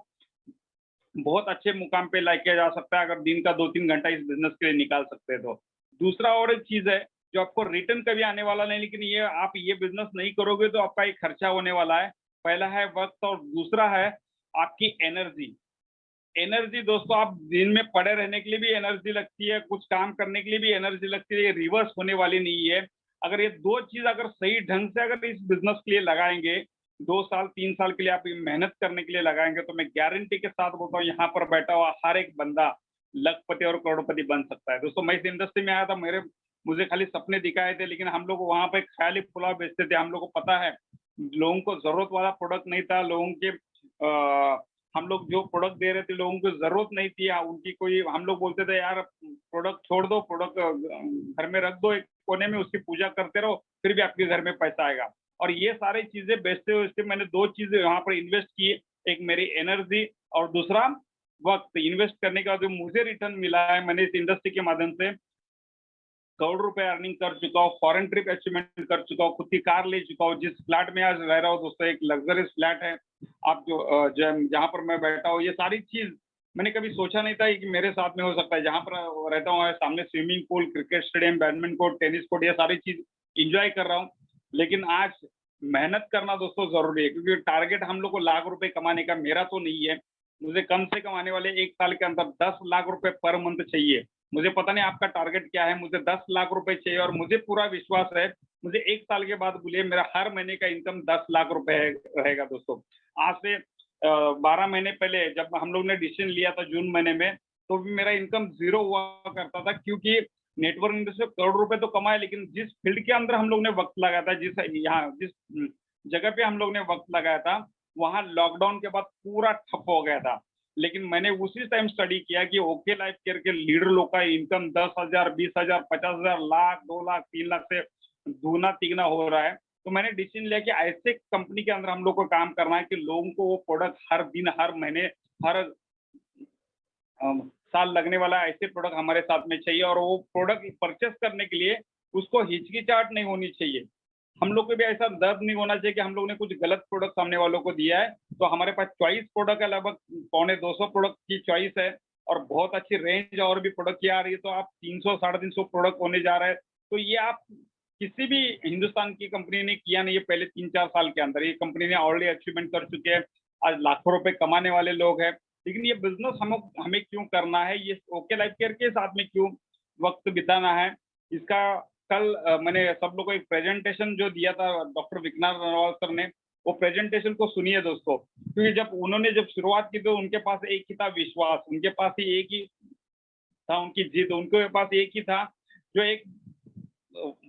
बहुत अच्छे मुकाम पे लेके जा सकता है, अगर दिन का 2-3 घंटा इस बिजनेस के लिए निकाल सकते हैं तो। दूसरा और एक चीज है जो आपको रिटर्न कभी आने वाला नहीं, लेकिन ये आप ये बिजनेस नहीं करोगे तो आपका एक खर्चा होने वाला है। पहला है वक्त और दूसरा है आपकी एनर्जी। एनर्जी दोस्तों, आप दिन में पड़े रहने के लिए भी एनर्जी लगती है, कुछ काम करने के लिए भी एनर्जी लगती है, ये रिवर्स होने वाली नहीं है। अगर ये 2 चीज अगर सही ढंग से अगर इस बिजनेस के लिए लगाएंगे, 2 साल 3 साल के लिए आप मेहनत करने के लिए लगाएंगे, तो मैं गारंटी के साथ बोलता हूँ यहाँ पर बैठा हुआ हर एक बंदा लखपति और करोड़पति बन सकता है। दोस्तों मैं इस इंडस्ट्री में आया था, मुझे खाली सपने दिखाए थे, लेकिन हम लोग वहाँ पे ख्याली पुलाव बेचते थे। हम लोग को पता है लोगों को जरूरत वाला प्रोडक्ट नहीं था, लोगों के हम लोग जो प्रोडक्ट दे रहे थे लोगों को जरूरत नहीं थी। उनकी कोई, हम लोग बोलते थे यार प्रोडक्ट छोड़ दो, प्रोडक्ट घर में रख दो एक कोने में, उसकी पूजा करते रहो, फिर भी आपके घर में पैसा आएगा। और ये सारी चीजें बेचते हुए इससे मैंने 2 चीजें यहाँ पर इन्वेस्ट की, एक मेरी एनर्जी और दूसरा वक्त। इन्वेस्ट करने के बाद जो मुझे रिटर्न मिला है, मैंने इस इंडस्ट्री के माध्यम से करोड़ रुपए अर्निंग कर चुका हूँ, फॉरेन ट्रिप अचीवमेंट कर चुका हूँ, खुद की कार ले चुका हूँ। जिस फ्लैट में आज रह रहा हूँ दोस्तों, एक लग्जरियस फ्लैट है, आप जो जहाँ पर मैं बैठा हूँ, ये सारी चीज मैंने कभी सोचा नहीं था कि मेरे साथ में हो सकता है। जहाँ पर रहता हूँ सामने swimming pool, cricket stadium, badminton court, tennis court, ये सारी चीज इंजॉय कर रहा हूँ। लेकिन आज मेहनत करना दोस्तों जरूरी है, क्योंकि टारगेट हम लोग को लाख रुपए कमाने का मेरा तो नहीं है। मुझे कम से कम आने वाले 1 साल के अंदर 10 लाख रुपए पर मंथ चाहिए। मुझे पता नहीं आपका टारगेट क्या है, मुझे 10 लाख रुपए चाहिए और मुझे पूरा विश्वास है, मुझे 1 साल के बाद बोलिए मेरा हर महीने का इनकम 10 लाख रुपए रहेगा दोस्तों। आज से 12 महीने पहले जब हम लोग ने डिसीजन लिया था जून महीने में, तो भी मेरा इनकम 0 हुआ करता था, क्योंकि नेटवर्क इंडस्ट्री में करोड़ रुपए तो कमाए, लेकिन जिस फील्ड के अंदर हम लोग ने वक्त लगाया था, जिस जगह पे हम लोग ने वक्त लगाया था, वहाँ लॉकडाउन के बाद पूरा ठप हो गया था। लेकिन मैंने उसी टाइम स्टडी किया कि ओके लाइफ केयर के लीडर लोग का इनकम 10,000, 20,000, 50,000, लाख, 2 लाख, 3 लाख से दूना तिगना हो रहा है। तो मैंने डिसीजन लिया कि ऐसे कंपनी के अंदर हम लोग को काम करना है कि लोगों को वो प्रोडक्ट हर दिन, हर महीने, हर साल लगने वाला ऐसे प्रोडक्ट हमारे साथ में चाहिए, और वो प्रोडक्ट परचेस करने के लिए उसको हिचकिचाहट नहीं होनी चाहिए। हम लोग को भी ऐसा दर्द नहीं होना चाहिए कि हम लोग ने कुछ गलत प्रोडक्ट सामने वालों को दिया है। तो हमारे पास चॉइस प्रोडक्ट है, लगभग पौने 200 प्रोडक्ट की चॉइस है, और बहुत अच्छी रेंज और भी प्रोडक्ट की आ रही है। तो आप 300 साढ़े 300 प्रोडक्ट होने जा रहे हैं। तो ये आप किसी भी हिंदुस्तान की कंपनी ने किया नहीं है पहले 3-4 साल के अंदर। ये कंपनी ने ऑलरेडी अचीवमेंट कर चुके हैं, आज लाखों रुपए कमाने वाले लोग हैं। लेकिन ये बिजनेस हमें क्यों करना है, ये ओके लाइफ केयर के साथ में क्यों वक्त बिताना है, इसका कल मैंने सब लोगों को एक प्रेजेंटेशन जो दिया था डॉक्टर विकनाथ नरवाल सर ने, वो प्रेजेंटेशन को सुनिए दोस्तों। क्योंकि जब शुरुआत की तो उनके पास एक ही था विश्वास, उनके पास ही एक ही था उनकी जिद, उनके पास एक ही था जो एक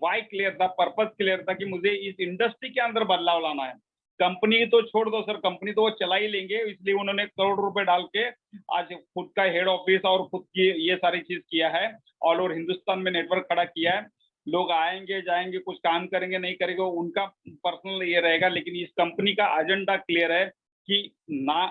वाई क्लियर था, पर्पस क्लियर था कि मुझे इस इंडस्ट्री के अंदर बदलाव लाना है। कंपनी तो छोड़ दो सर, कंपनी तो वो चला ही लेंगे, इसलिए उन्होंने करोड़ रुपए डाल के आज खुद का हेड ऑफिस और खुद की ये सारी चीज किया है, ऑल ओवर हिंदुस्तान में नेटवर्क खड़ा किया है। लोग आएंगे जाएंगे, कुछ काम करेंगे नहीं करेंगे, उनका पर्सनल ये रहेगा, लेकिन इस कंपनी का एजेंडा क्लियर है कि ना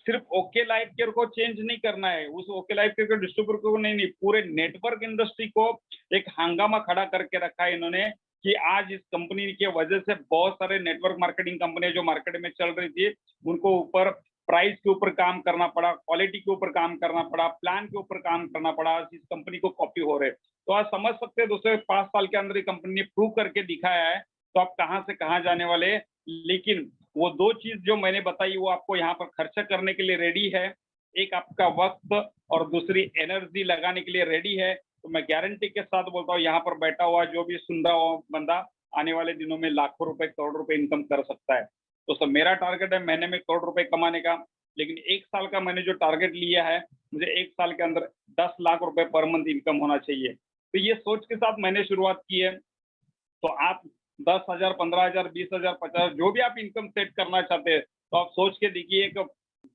सिर्फ ओके लाइफ केयर को चेंज नहीं करना है, उस ओके लाइफ केयर के डिस्ट्रीब्यूटर को नहीं, पूरे नेटवर्क इंडस्ट्री को एक हंगामा खड़ा करके रखा है इन्होंने, कि आज इस कंपनी की वजह से बहुत सारे नेटवर्क मार्केटिंग कंपनी जो मार्केट में चल रही थी, उनको ऊपर प्राइस के ऊपर काम करना पड़ा, क्वालिटी के ऊपर काम करना पड़ा, प्लान के ऊपर काम करना पड़ा, इस कंपनी को कॉपी हो रहे। तो आज समझ सकते हैं दोस्तों, 5 साल के अंदर ये कंपनी ने प्रूव करके दिखाया है, तो आप कहाँ से कहाँ जाने वाले। लेकिन वो 2 चीज जो मैंने बताई वो आपको यहाँ पर खर्चा करने के लिए रेडी है, एक आपका वक्त और दूसरी एनर्जी लगाने के लिए रेडी है। तो मैं गारंटी के साथ बोलता हूँ, यहाँ पर बैठा हुआ जो भी सुन रहा हो बंदा आने वाले दिनों में लाखों रुपए, करोड़ रुपए इनकम कर सकता है। तो सर मेरा टारगेट है महीने में करोड़ रुपए कमाने का, लेकिन 1 साल का मैंने जो टारगेट लिया है, मुझे 1 साल के अंदर 10 लाख रुपए पर मंथ इनकम होना चाहिए। तो ये सोच के साथ मैंने शुरुआत की है। तो आप 10,000, 15,000, 20,000, 50,000 जो भी आप इनकम सेट करना चाहते हैं, तो आप सोच के देखिए, एक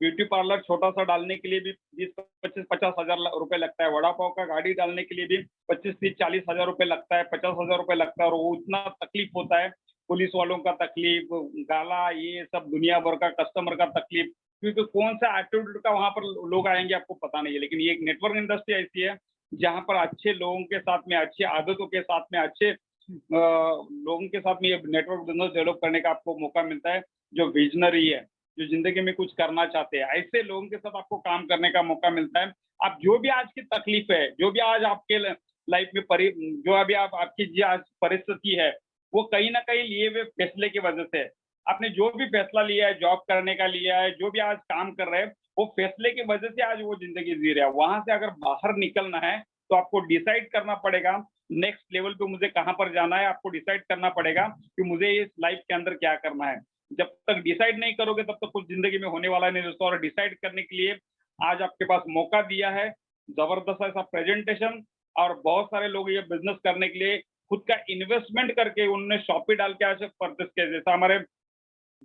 ब्यूटी पार्लर छोटा सा डालने के लिए भी 20-25, 50,000 रुपए लगता है, वड़ा पाव का गाड़ी डालने के लिए भी 25, 30, 40,000 रुपए लगता है, 50,000 रुपए लगता है, और वो इतना तकलीफ होता है, पुलिस वालों का तकलीफ, गाला, ये सब दुनिया भर का कस्टमर का तकलीफ, क्योंकि कौन सा एटीट्यूड का वहां पर लोग आएंगे आपको पता नहीं है। लेकिन ये एक नेटवर्क इंडस्ट्री ऐसी है जहां पर अच्छे लोगों के साथ में, अच्छी आदतों के साथ में, अच्छे लोगों के साथ में ये नेटवर्क बिजनेस डेवलप करने का आपको मौका मिलता है, जो विजनरी है, जो जिंदगी में कुछ करना चाहते हैं, ऐसे लोगों के साथ आपको काम करने का मौका मिलता है। आप जो भी आज की तकलीफ है, जो भी आज आपके लाइफ में जो अभी आपकी जो आज परिस्थिति है, वो कहीं ना कहीं लिए हुए फैसले की वजह से है। आपने जो भी फैसला लिया है, जॉब करने का लिया है, जो भी आज काम कर रहे हैं, वो फैसले की वजह से आज वो जिंदगी जी रहे हैं। वहां से अगर बाहर निकलना है तो आपको डिसाइड करना पड़ेगा नेक्स्ट लेवल पे मुझे कहाँ पर जाना है। आपको डिसाइड करना पड़ेगा कि मुझे इस लाइफ के अंदर क्या करना है। जब तक डिसाइड नहीं करोगे तब तक कुछ जिंदगी में होने वाला नहीं दोस्तों। और डिसाइड करने के लिए आज आपके पास मौका दिया है, जबरदस्त ऐसा प्रेजेंटेशन, और बहुत सारे लोग ये बिजनेस करने के लिए खुद का इन्वेस्टमेंट करके उन्होंने शॉपी डाल के आज परचेस किया। जैसा हमारे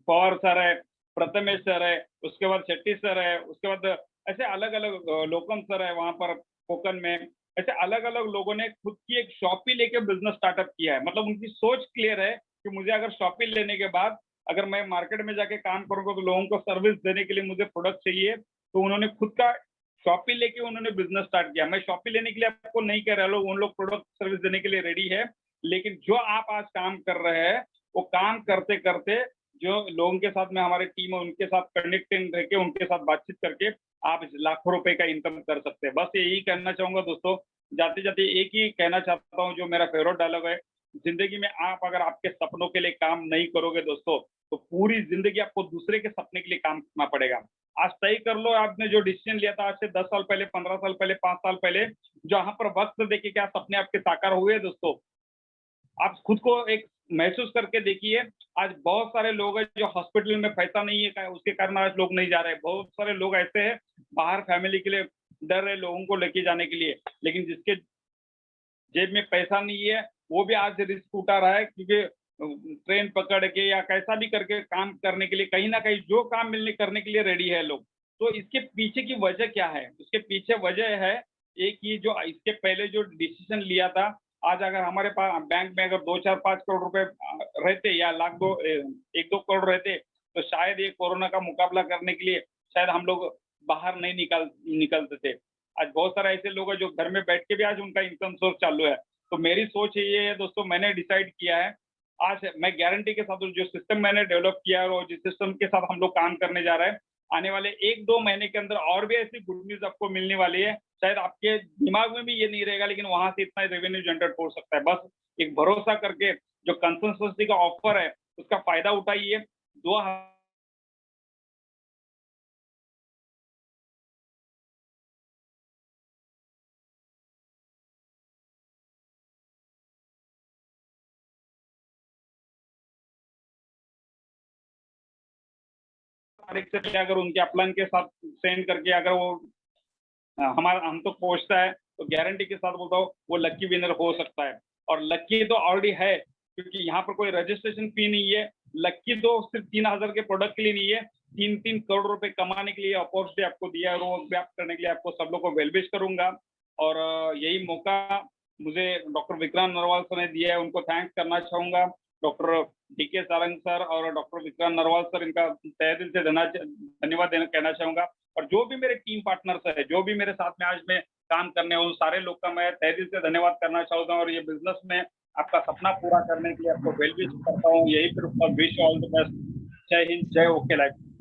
पवार सर है, प्रथमेश सर है, उसके बाद शेट्टी सर है, उसके बाद ऐसे अलग अलग लोकम सर है वहां पर कोकन में, ऐसे अलग अलग लोगों ने खुद की एक शॉपी लेके बिजनेस स्टार्टअप किया है। मतलब उनकी सोच क्लियर है कि मुझे अगर शॉपी लेने के बाद अगर मैं मार्केट में जाके काम करूंगा तो लोगों को सर्विस देने के लिए मुझे प्रोडक्ट चाहिए, तो उन्होंने खुद का शॉपी लेके उन्होंने बिजनेस स्टार्ट किया। मैं शॉपी लेने के लिए आपको नहीं कह रहा, लोग उन लोग प्रोडक्ट सर्विस देने के लिए रेडी है, लेकिन जो आप आज काम कर रहे हैं वो काम करते करते जो लोगों के साथ में हमारे टीम है उनके साथ कनेक्टेड रह के उनके साथ बातचीत करके आप इस लाखों रुपए का इनकम कर सकते हैं। बस यही कहना चाहूंगा दोस्तों। जाते जाते एक ही कहना चाहता हूँ, जो मेरा फेवरेट डायलॉग है, जिंदगी में आप अगर आपके सपनों के लिए काम नहीं करोगे दोस्तों, तो पूरी जिंदगी आपको दूसरे के सपने के लिए काम करना पड़ेगा। आज तय कर लो, आपने जो डिसीजन लिया था आज से 10 साल पहले, 15 साल पहले, 5 साल पहले, जहां पर वक्त देके क्या सपने आपके साकार हुए दोस्तों, आप खुद को एक महसूस करके देखिए। आज बहुत सारे लोग हैं जो हॉस्पिटल में पैसा नहीं है, उसके कारण आज लोग नहीं जा रहे हैं। बहुत सारे लोग ऐसे हैं बाहर फैमिली के लिए डर रहे लोगों को लेके जाने के लिए, लेकिन जिसके जेब में पैसा नहीं है वो भी आज रिस्क उठा रहा है, क्योंकि ट्रेन पकड़ के या कैसा भी करके काम करने के लिए, कहीं ना कहीं जो काम मिलने करने के लिए रेडी है लोग। तो इसके पीछे की वजह क्या है? इसके पीछे वजह है एक ही, जो इसके पहले जो डिसीजन लिया था। आज अगर हमारे पास बैंक में अगर 2-4-5 करोड़ रुपए रहते, या लाख दो 1-2 करोड़ रहते, तो शायद ये कोरोना का मुकाबला करने के लिए शायद हम लोग बाहर नहीं निकलते थे। आज बहुत सारे ऐसे लोग हैं जो घर में बैठ के भी आज उनका इनकम सोर्स चालू है। तो मेरी सोच ये है दोस्तों, मैंने डिसाइड किया है, आज मैं गारंटी के साथ जो सिस्टम मैंने डेवलप किया है और जिस सिस्टम के साथ हम लोग काम करने जा रहे हैं, आने वाले 1-2 महीने के अंदर और भी ऐसी गुड न्यूज़ आपको मिलने वाली है। शायद आपके दिमाग में भी ये नहीं रहेगा, लेकिन वहाँ से इतना रेवेन्यू जनरेट हो सकता है। बस एक भरोसा करके जो कंसल्टेंसी का ऑफर है, उसका फ़ायदा उठाइए। दुआ तारीख से पहले अगर उनके अपलाइन के साथ सेंड करके अगर वो हमारा हम तो पहुँचता है, तो गारंटी के साथ बोलता हूँ वो लकी विनर हो सकता है। और लकी तो ऑलरेडी है, क्योंकि यहाँ पर कोई रजिस्ट्रेशन फी नहीं है। लकी तो सिर्फ 3000 के प्रोडक्ट के लिए नहीं है, 3-3 करोड़ रुपए कमाने के लिए अपॉर्चुनिटी आपको दिया है, और वो व्याप्त करने के लिए आपको सब लोग को वेल विश करूंगा। और यही मौका मुझे डॉक्टर विक्रांत नरवाल सर ने दिया है, उनको थैंक्स करना चाहूंगा। डॉक्टर डीके सारंग सर और डॉक्टर विक्रांत नरवाल सर, इनका तहे दिल से धन्यवाद कहना चाहूंगा। और जो भी मेरे टीम पार्टनर्स है, जो भी मेरे साथ में आज में काम करने उन सारे लोग का मैं तहे दिल से धन्यवाद करना चाहता हूँ। और ये बिजनेस में आपका सपना पूरा करने के लिए आपको वेल विश करता हूँ। यही फिर विश ऑल द बेस्ट। जय हिंद, जय ओके लाइफ।